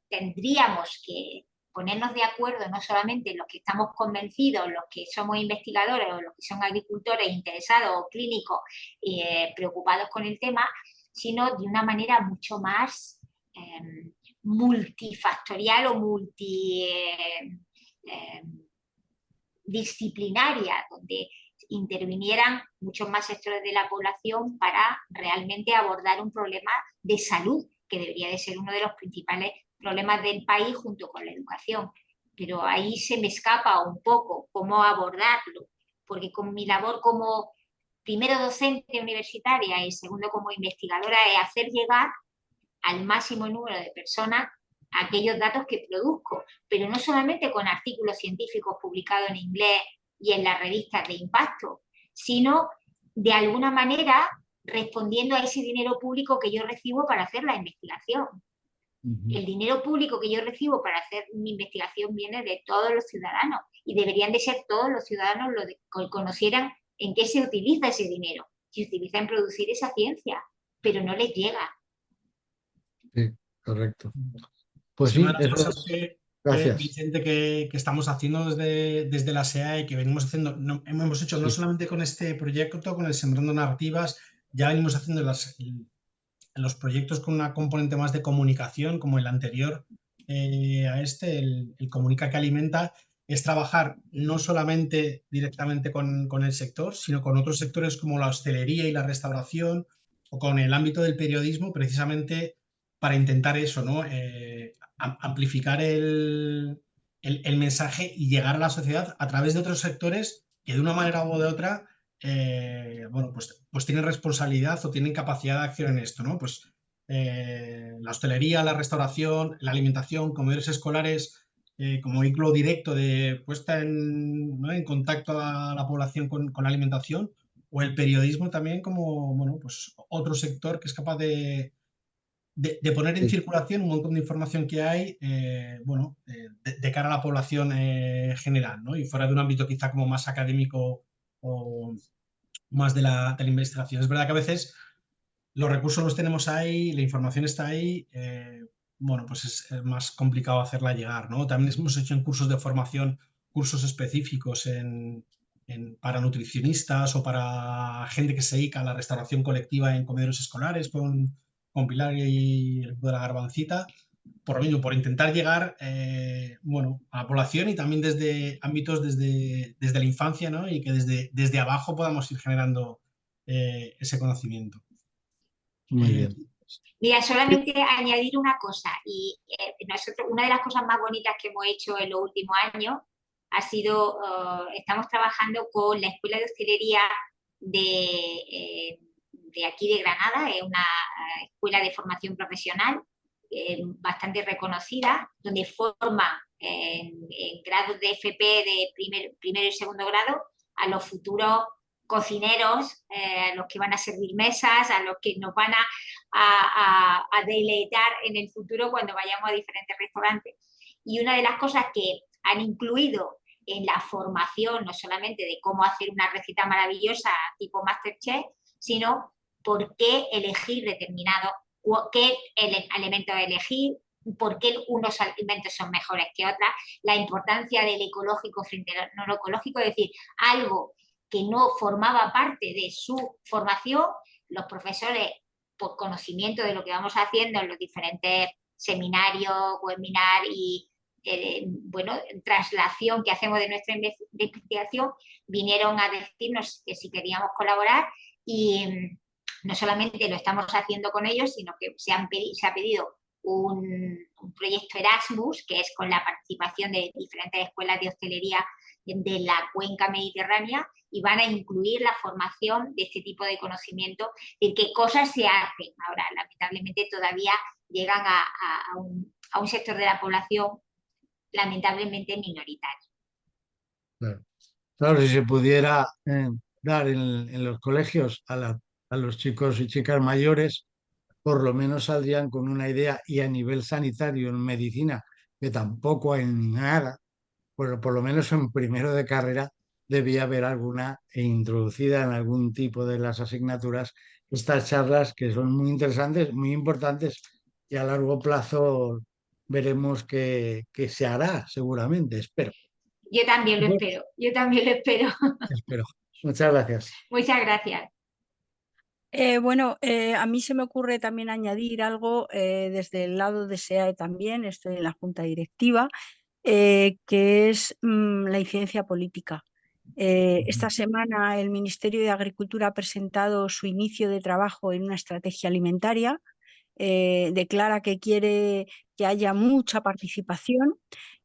tendríamos que ponernos de acuerdo no solamente los que estamos convencidos, los que somos investigadores o los que son agricultores interesados o clínicos preocupados con el tema, sino de una manera mucho más multifactorial o multidisciplinaria, donde intervinieran muchos más sectores de la población para realmente abordar un problema de salud, que debería de ser uno de los principales problemas del país junto con la educación. Pero ahí se me escapa un poco cómo abordarlo, porque con mi labor como primero docente universitaria y segundo como investigadora, es hacer llegar al máximo número de personas aquellos datos que produzco, pero no solamente con artículos científicos publicados en inglés y en las revistas de impacto, sino de alguna manera respondiendo a ese dinero público que yo recibo para hacer la investigación. El dinero público que yo recibo para hacer mi investigación viene de todos los ciudadanos y deberían de ser todos los ciudadanos los que conocieran en qué se utiliza ese dinero. Se utiliza en producir esa ciencia, pero no les llega. Sí, correcto. Pues Sí, una sí, de las eso cosas es. que, Gracias. Vicente, que estamos haciendo desde la SEA y que venimos haciendo, hemos hecho no Sí. solamente con este proyecto, con el Sembrando Narrativas, ya venimos haciendo los proyectos con una componente más de comunicación, como el anterior a este, el Comunica que Alimenta, es trabajar no solamente directamente con el sector, sino con otros sectores como la hostelería y la restauración, o con el ámbito del periodismo, precisamente para intentar eso, ¿no? Amplificar el mensaje y llegar a la sociedad a través de otros sectores que de una manera u de otra bueno, pues tienen responsabilidad o tienen capacidad de acción en esto, ¿no? Pues la hostelería, la restauración, la alimentación, comedores escolares, como vínculo directo de puesta ¿no? en contacto a la población con la alimentación, o el periodismo también como, bueno, pues otro sector que es capaz de poner en Sí. circulación un montón de información que hay, bueno, de cara a la población general, ¿no? Y fuera de un ámbito quizá como más académico o más de la investigación. Es verdad que a veces los recursos los tenemos ahí, la información está ahí, bueno, pues es más complicado hacerla llegar, ¿no? También hemos hecho en cursos de formación, cursos específicos para nutricionistas o para gente que se dedica a la restauración colectiva en comedores escolares con Pilar y el equipo de la Garbancita, por lo mismo, por intentar llegar bueno, a la población y también desde ámbitos desde la infancia, ¿no? Y que desde abajo podamos ir generando ese conocimiento. Muy bien. Mira, solamente añadir una cosa, y una de las cosas más bonitas que hemos hecho en los últimos años ha sido, estamos trabajando con la Escuela de Hostelería de aquí de Granada, es una escuela de formación profesional bastante reconocida, donde forma en grados de FP de primero y segundo grado a los futuros cocineros, a los que van a servir mesas, a los que nos van a deleitar en el futuro cuando vayamos a diferentes restaurantes. Y una de las cosas que han incluido en la formación, no solamente de cómo hacer una receta maravillosa tipo MasterChef, sino por qué elegir determinado, qué alimentos elegir, por qué unos alimentos son mejores que otras, la importancia del ecológico frente al no ecológico, es decir, algo que no formaba parte de su formación, los profesores, por conocimiento de lo que vamos haciendo en los diferentes seminarios, webinars y bueno, traslación que hacemos de nuestra investigación, vinieron a decirnos que si queríamos colaborar y no solamente lo estamos haciendo con ellos, sino que se ha pedido un proyecto Erasmus, que es con la participación de diferentes escuelas de hostelería de la cuenca mediterránea, y van a incluir la formación de este tipo de conocimiento, de qué cosas se hacen. Ahora, lamentablemente, todavía llegan a un sector de la población lamentablemente minoritario. Claro. Claro, si se pudiera dar en los colegios a los chicos y chicas mayores, por lo menos saldrían con una idea y a nivel sanitario, en medicina, que tampoco hay nada, pero por lo menos en primero de carrera debía haber alguna introducida en algún tipo de las asignaturas, estas charlas que son muy interesantes, muy importantes y a largo plazo veremos que se hará seguramente, espero. Yo también lo espero, yo también lo espero. Espero. Muchas gracias. Muchas gracias. Bueno, a mí se me ocurre también añadir algo desde el lado de SEAE también, estoy en la junta directiva, que es la incidencia política. Esta semana el Ministerio de Agricultura ha presentado su inicio de trabajo en una estrategia alimentaria, declara que quiere que haya mucha participación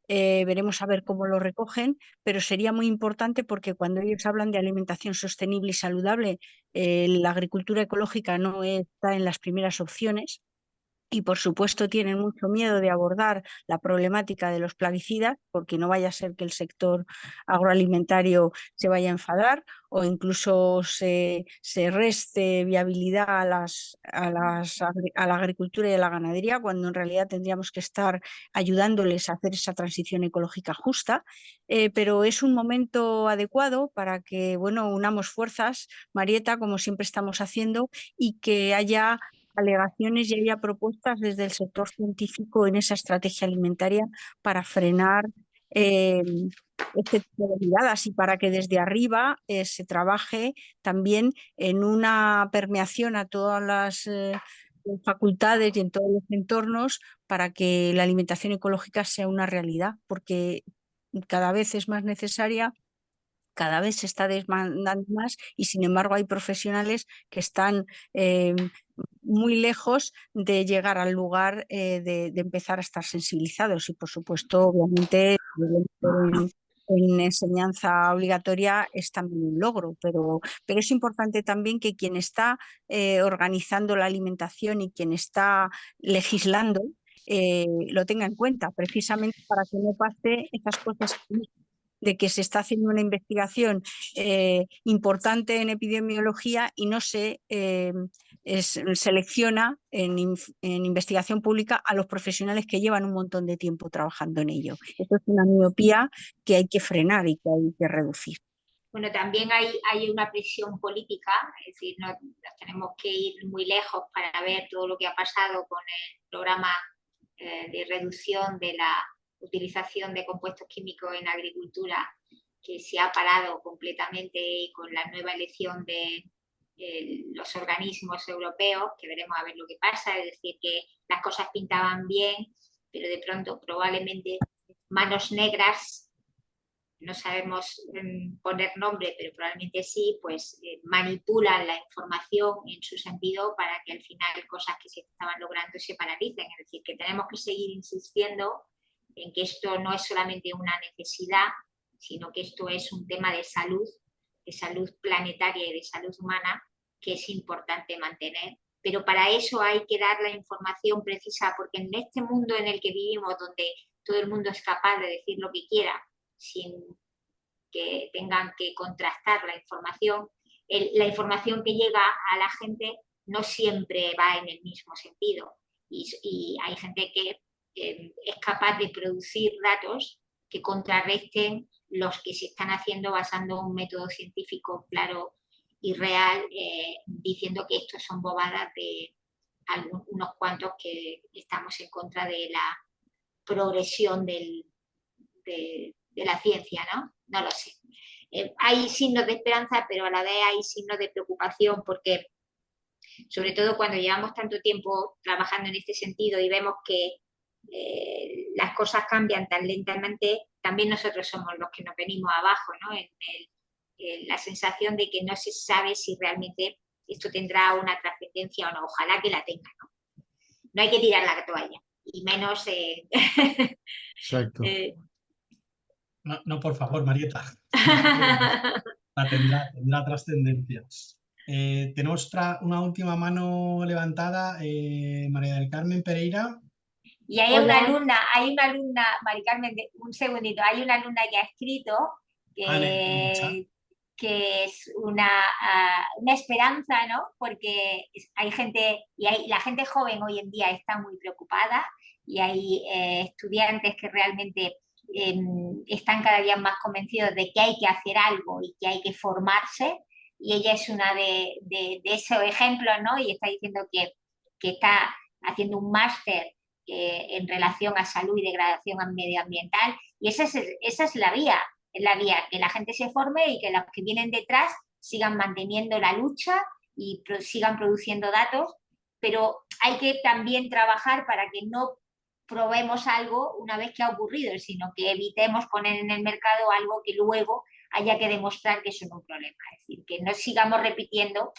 veremos a ver cómo lo recogen, pero sería muy importante porque cuando ellos hablan de alimentación sostenible y saludable, la agricultura ecológica no está en las primeras opciones. Y por supuesto tienen mucho miedo de abordar la problemática de los plaguicidas, porque no vaya a ser que el sector agroalimentario se vaya a enfadar o incluso se reste viabilidad a la agricultura y a la ganadería, cuando en realidad tendríamos que estar ayudándoles a hacer esa transición ecológica justa. Pero es un momento adecuado para que, bueno, unamos fuerzas, Marieta, como siempre estamos haciendo, y que haya alegaciones y haya propuestas desde el sector científico en esa estrategia alimentaria para frenar este tipo de miradas y para que desde arriba se trabaje también en una permeación a todas las facultades y en todos los entornos para que la alimentación ecológica sea una realidad, porque cada vez es más necesaria, cada vez se está demandando más y sin embargo hay profesionales que están muy lejos de llegar al lugar de empezar a estar sensibilizados y por supuesto obviamente en enseñanza obligatoria es también un logro, pero es importante también que quien está organizando la alimentación y quien está legislando lo tenga en cuenta, precisamente para que no pase esas cosas de que se está haciendo una investigación importante en epidemiología y no se selecciona en investigación pública a los profesionales que llevan un montón de tiempo trabajando en ello. Esto es una miopía que hay que frenar y que hay que reducir. Bueno, también hay una presión política, es decir, no tenemos que ir muy lejos para ver todo lo que ha pasado con el programa de reducción de la utilización de compuestos químicos en agricultura, que se ha parado completamente y con la nueva elección de los organismos europeos, que veremos a ver lo que pasa, es decir, que las cosas pintaban bien, pero de pronto probablemente manos negras, no sabemos poner nombre, pero probablemente sí, pues manipulan la información en su sentido para que al final cosas que se estaban logrando se paralicen. Es decir, que tenemos que seguir insistiendo en que esto no es solamente una necesidad, sino que esto es un tema de salud planetaria y de salud humana que es importante mantener. Pero para eso hay que dar la información precisa, porque en este mundo en el que vivimos, donde todo el mundo es capaz de decir lo que quiera, sin que tengan que contrastar la información que llega a la gente no siempre va en el mismo sentido. Y hay gente que es capaz de producir datos que contrarresten los que se están haciendo basando un método científico claro y real, diciendo que estos son bobadas de unos cuantos que estamos en contra de la progresión de la ciencia, ¿no? No lo sé. Hay signos de esperanza, pero a la vez hay signos de preocupación porque, sobre todo cuando llevamos tanto tiempo trabajando en este sentido y vemos que las cosas cambian tan lentamente, también nosotros somos los que nos venimos abajo, ¿no? En la sensación de que no se sabe si realmente esto tendrá una trascendencia o no. Ojalá que la tenga, ¿no? No hay que tirar la toalla, y menos... Exacto. No, por favor, Marieta. La tendrá trascendencias. Tenemos una última mano levantada, María del Carmen Pereira. Y hay una alumna, Mari Carmen, un segundito, hay una alumna que ha escrito que es una esperanza, ¿no? Porque hay gente, la gente joven hoy en día está muy preocupada y hay estudiantes que realmente están cada día más convencidos de que hay que hacer algo y que hay que formarse, y ella es una de esos ejemplos, ¿no? Y está diciendo que está haciendo un máster en relación a salud y degradación medioambiental, y esa es la vía, que la gente se forme y que los que vienen detrás sigan manteniendo la lucha y sigan produciendo datos, pero hay que también trabajar para que no probemos algo una vez que ha ocurrido, sino que evitemos poner en el mercado algo que luego haya que demostrar que eso no es un problema. Es decir, que no sigamos repitiendo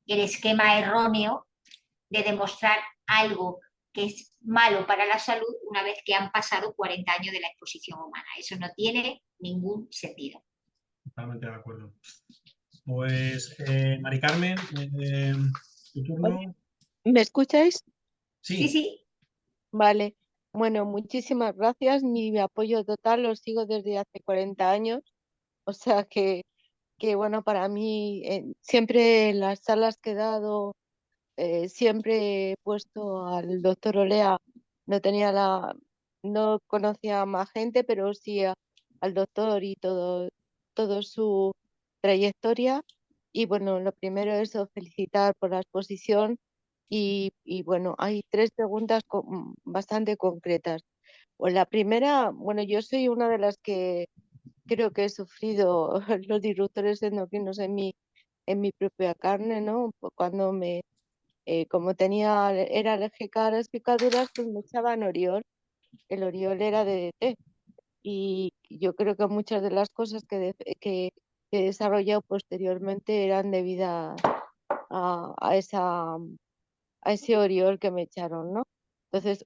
el esquema erróneo de demostrar algo que es malo para la salud una vez que han pasado 40 años de la exposición humana. Eso no tiene ningún sentido. Totalmente de acuerdo. Pues, Mari Carmen, tu turno. ¿Me escucháis? Sí, Sí, sí. Vale. Bueno, muchísimas gracias. Mi apoyo total lo sigo desde hace 40 años. O sea que bueno, para mí siempre en las charlas que he dado, siempre he puesto al doctor Olea. No tenía no conocía a más gente, pero sí al doctor y todo su trayectoria. Y bueno, lo primero es felicitar por la exposición y bueno, hay tres preguntas bastante concretas. Pues la primera, bueno, yo soy una de las que creo que he sufrido los disruptores endocrinos en mi propia carne, ¿no? Cuando como era alérgica a las picaduras, pues me echaban Oriol. El Oriol era DDT. Y yo creo que muchas de las cosas que he desarrollado posteriormente eran debidas a ese Oriol que me echaron, ¿no? Entonces,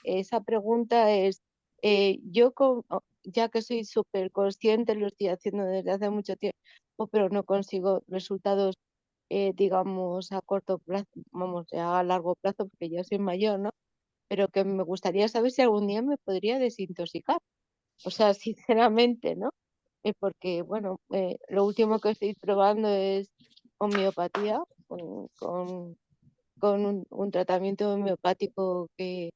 esa pregunta es, ya que soy súper consciente, lo estoy haciendo desde hace mucho tiempo, pero no consigo resultados, digamos, a corto plazo, vamos, ya a largo plazo, porque ya soy mayor, ¿no? Pero que me gustaría saber si algún día me podría desintoxicar. O sea, sinceramente, ¿no? Porque, bueno, lo último que estoy probando es homeopatía, con un tratamiento homeopático que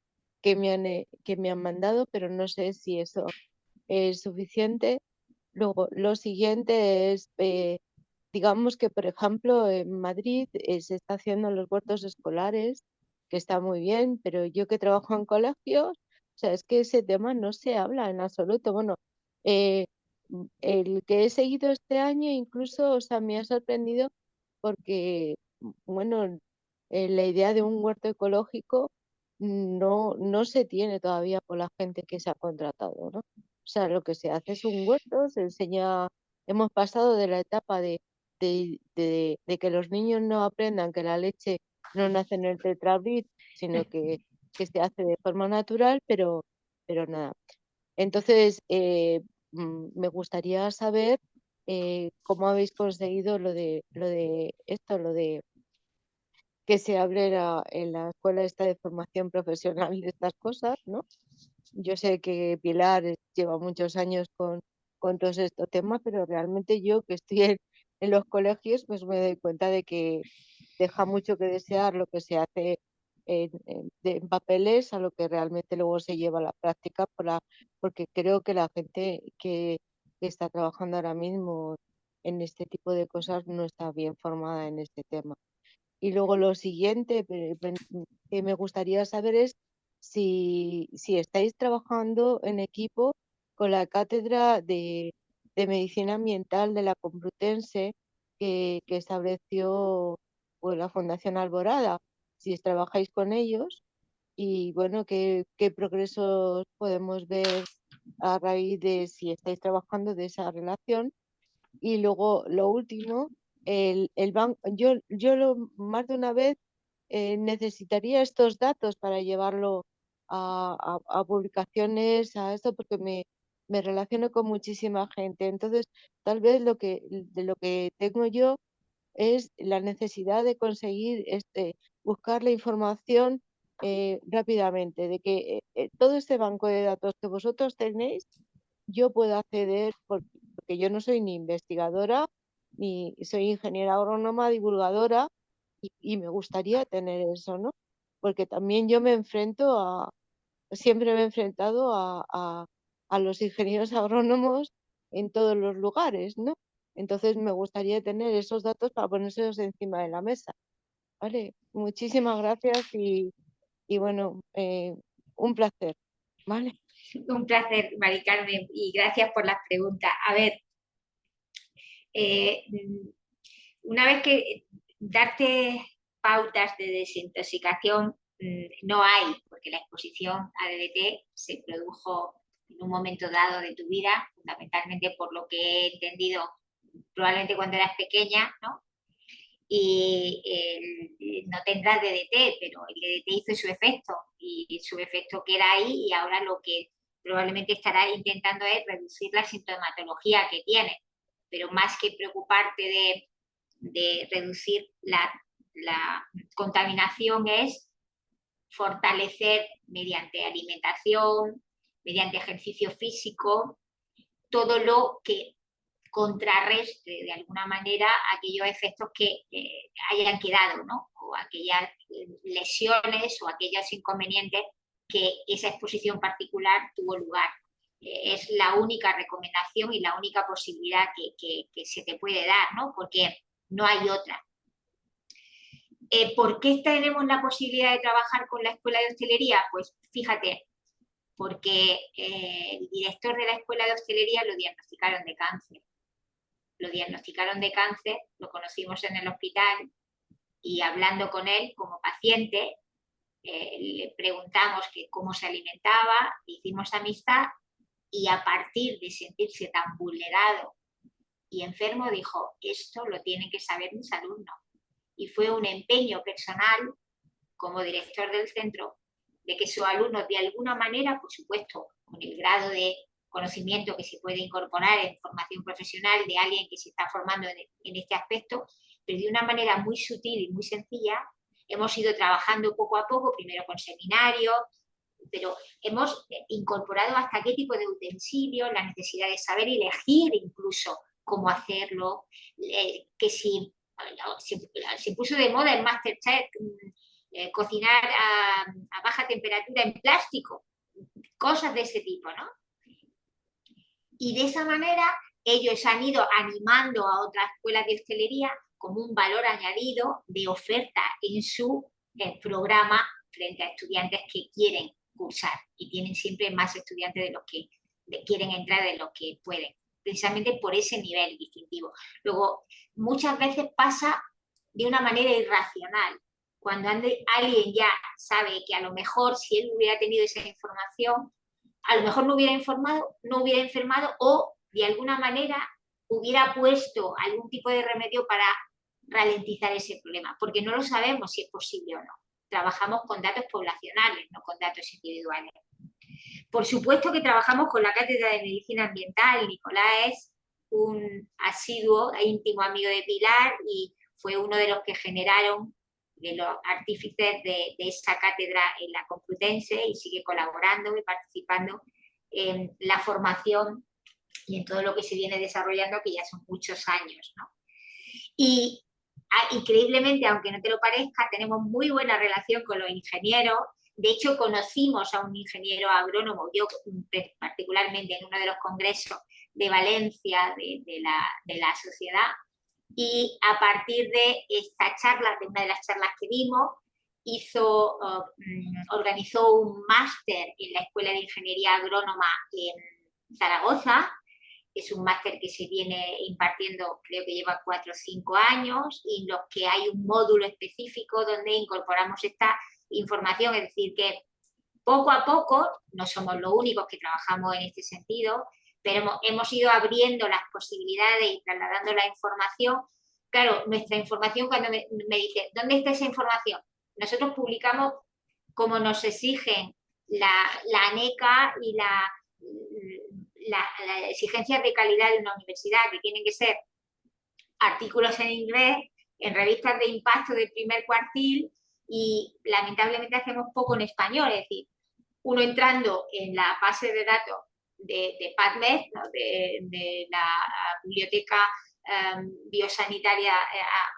me han mandado, pero no sé si eso es suficiente. Luego, lo siguiente es, digamos que, por ejemplo, en Madrid se está haciendo los huertos escolares, que está muy bien, pero yo que trabajo en colegios, o sea, es que ese tema no se habla en absoluto. Bueno, eh, el que he seguido este año incluso, o sea, me ha sorprendido porque, bueno, la idea de un huerto ecológico no se tiene todavía por la gente que se ha contratado, ¿no? O sea, lo que se hace es un huerto, se enseña, hemos pasado de la etapa de que los niños no aprendan que la leche no nace en el tetrabric, sino que se hace de forma natural, pero nada. Entonces, me gustaría saber cómo habéis conseguido lo de que se hable en la escuela esta de formación profesional de estas cosas, ¿no? Yo sé que Pilar lleva muchos años con todos estos temas, pero realmente yo que estoy en los colegios, pues me doy cuenta de que deja mucho que desear lo que se hace en papeles a lo que realmente luego se lleva a la práctica, porque creo que la gente que está trabajando ahora mismo en este tipo de cosas no está bien formada en este tema. Y luego lo siguiente que me gustaría saber es si estáis trabajando en equipo con la cátedra de Medicina Ambiental de la Complutense que estableció pues, la Fundación Alborada, si trabajáis con ellos y bueno, qué progresos podemos ver a raíz de si estáis trabajando de esa relación. Y luego lo último, el banco, más de una vez necesitaría estos datos para llevarlo a publicaciones, a esto, porque me relaciono con muchísima gente. Entonces, tal vez de lo que tengo yo es la necesidad de conseguir buscar la información rápidamente, de que todo este banco de datos que vosotros tenéis, yo puedo acceder, porque yo no soy ni investigadora, ni soy ingeniera agrónoma, divulgadora, y me gustaría tener eso, ¿no? Porque también yo siempre me he enfrentado a los ingenieros agrónomos en todos los lugares, ¿no? Entonces me gustaría tener esos datos para ponérselos encima de la mesa, ¿vale? Muchísimas gracias y bueno, un placer, ¿vale? Un placer, Mari Carmen, y gracias por las preguntas. A ver, eh, una vez que darte pautas de desintoxicación no hay, porque la exposición a DDT se produjo en un momento dado de tu vida, fundamentalmente por lo que he entendido, probablemente cuando eras pequeña, ¿no? y no tendrá DDT, pero el DDT hizo su efecto y su efecto queda ahí y ahora lo que probablemente estará intentando es reducir la sintomatología que tiene, pero más que preocuparte de reducir la contaminación es fortalecer mediante alimentación, mediante ejercicio físico, todo lo que contrarrestre de alguna manera aquellos efectos que hayan quedado, ¿no? O aquellas lesiones o aquellos inconvenientes que esa exposición particular tuvo lugar. Es la única recomendación y la única posibilidad que se te puede dar, ¿no? Porque no hay otra. ¿Por qué tenemos la posibilidad de trabajar con la Escuela de Hostelería? Pues fíjate, porque el director de la Escuela de Hostelería lo diagnosticaron de cáncer. Lo diagnosticaron de cáncer, lo conocimos en el hospital y hablando con él como paciente, le preguntamos que cómo se alimentaba, hicimos amistad y a partir de sentirse tan vulnerado y enfermo dijo, esto lo tienen que saber mis alumnos. Y fue un empeño personal como director del centro de que sus alumnos de alguna manera, por supuesto, con el grado de conocimiento que se puede incorporar en formación profesional de alguien que se está formando en este aspecto, pero de una manera muy sutil y muy sencilla, hemos ido trabajando poco a poco, primero con seminarios, pero hemos incorporado hasta qué tipo de utensilios, la necesidad de saber elegir incluso cómo hacerlo, que si se puso de moda el MasterChef, cocinar a baja temperatura en plástico, cosas de ese tipo, ¿no? Y de esa manera ellos han ido animando a otras escuelas de hostelería como un valor añadido de oferta en su programa frente a estudiantes que quieren cursar y tienen siempre más estudiantes de los que quieren entrar de los que pueden, precisamente por ese nivel distintivo. Luego, muchas veces pasa de una manera irracional. Cuando alguien ya sabe que a lo mejor si él hubiera tenido esa información, a lo mejor no hubiera enfermado o de alguna manera hubiera puesto algún tipo de remedio para ralentizar ese problema, porque no lo sabemos si es posible o no. Trabajamos con datos poblacionales, no con datos individuales. Por supuesto que trabajamos con la Cátedra de Medicina Ambiental. Nicolás es un asiduo e íntimo amigo de Pilar y fue uno de los que generaron, de los artífices de esa cátedra en la Complutense y sigue colaborando y participando en la formación y en todo lo que se viene desarrollando, que ya son muchos años, ¿no? Y increíblemente, aunque no te lo parezca, tenemos muy buena relación con los ingenieros. De hecho, conocimos a un ingeniero agrónomo, yo particularmente en uno de los congresos de Valencia de la sociedad, y a partir de esta charla, de una de las charlas que dimos, organizó un máster en la Escuela de Ingeniería Agrónoma en Zaragoza. Es un máster que se viene impartiendo, creo que lleva 4 o 5 años, y en los que hay un módulo específico donde incorporamos esta información, es decir, que poco a poco, no somos los únicos que trabajamos en este sentido, pero hemos ido abriendo las posibilidades y trasladando la información. Claro, nuestra información, cuando me dice, ¿dónde está esa información? Nosotros publicamos como nos exigen la ANECA y las exigencias de calidad de una universidad, que tienen que ser artículos en inglés, en revistas de impacto del primer cuartil, y lamentablemente hacemos poco en español, es decir, uno entrando en la base de datos de PubMed, ¿no? de la biblioteca biosanitaria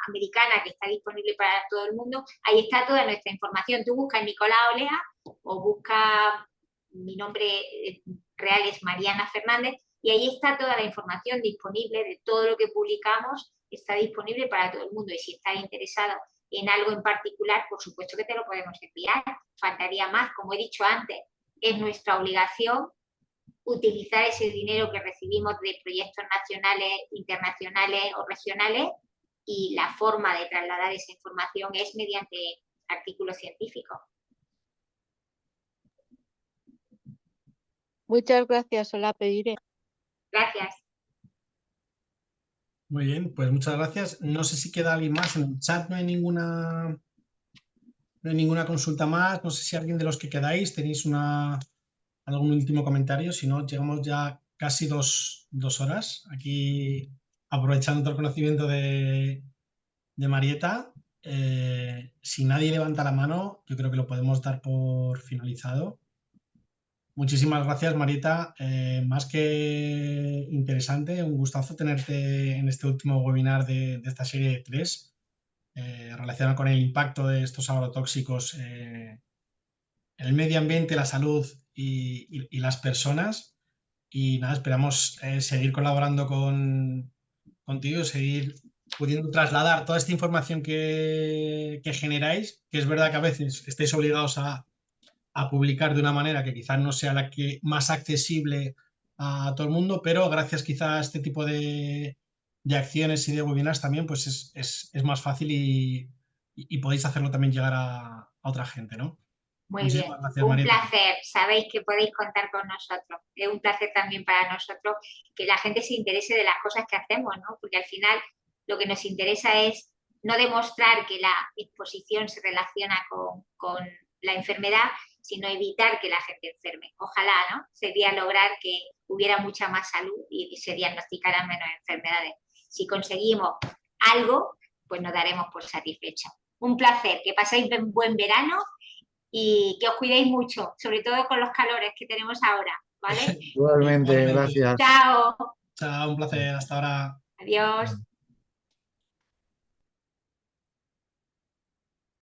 americana, que está disponible para todo el mundo, ahí está toda nuestra información. Tú buscas Nicolás Olea o busca, mi nombre real es Mariana Fernández, y ahí está toda la información disponible de todo lo que publicamos, está disponible para todo el mundo, y si estás interesado en algo en particular, por supuesto que te lo podemos enviar, faltaría más. Como he dicho antes, es nuestra obligación utilizar ese dinero que recibimos de proyectos nacionales, internacionales o regionales, y la forma de trasladar esa información es mediante artículos científicos. Muchas gracias, os la pediré. Gracias. Muy bien, pues muchas gracias. No sé si queda alguien más. En el chat no hay ninguna consulta más. No sé si alguien de los que quedáis tenéis algún último comentario. Si no, llegamos ya casi dos horas. Aquí aprovechando todo el conocimiento de Marieta. Si nadie levanta la mano, yo creo que lo podemos dar por finalizado. Muchísimas gracias, Marieta. Más que interesante, un gustazo tenerte en este último webinar de esta serie de 3, relacionado con el impacto de estos agrotóxicos en el medio ambiente, la salud y las personas. Y nada, esperamos seguir colaborando contigo, seguir pudiendo trasladar toda esta información que generáis, que es verdad que a veces estáis obligados a publicar de una manera que quizás no sea la que más accesible a todo el mundo, pero gracias quizás a este tipo de acciones y de webinars también, pues es más fácil y podéis hacerlo también llegar a otra gente, ¿no? Muy bien, Muchísimas gracias, un Marieta. placer. Sabéis que podéis contar con nosotros. Es un placer también para nosotros que la gente se interese de las cosas que hacemos, ¿no? Porque al final lo que nos interesa es no demostrar que la exposición se relaciona con la enfermedad, sino evitar que la gente enferme. Ojalá, ¿no? Sería lograr que hubiera mucha más salud y se diagnosticaran menos enfermedades. Si conseguimos algo, pues nos daremos por satisfechos. Un placer, que paséis un buen verano y que os cuidéis mucho, sobre todo con los calores que tenemos ahora, ¿vale? Igualmente, Igualmente. gracias. Chao, Chao, un placer. Hasta ahora. adiós.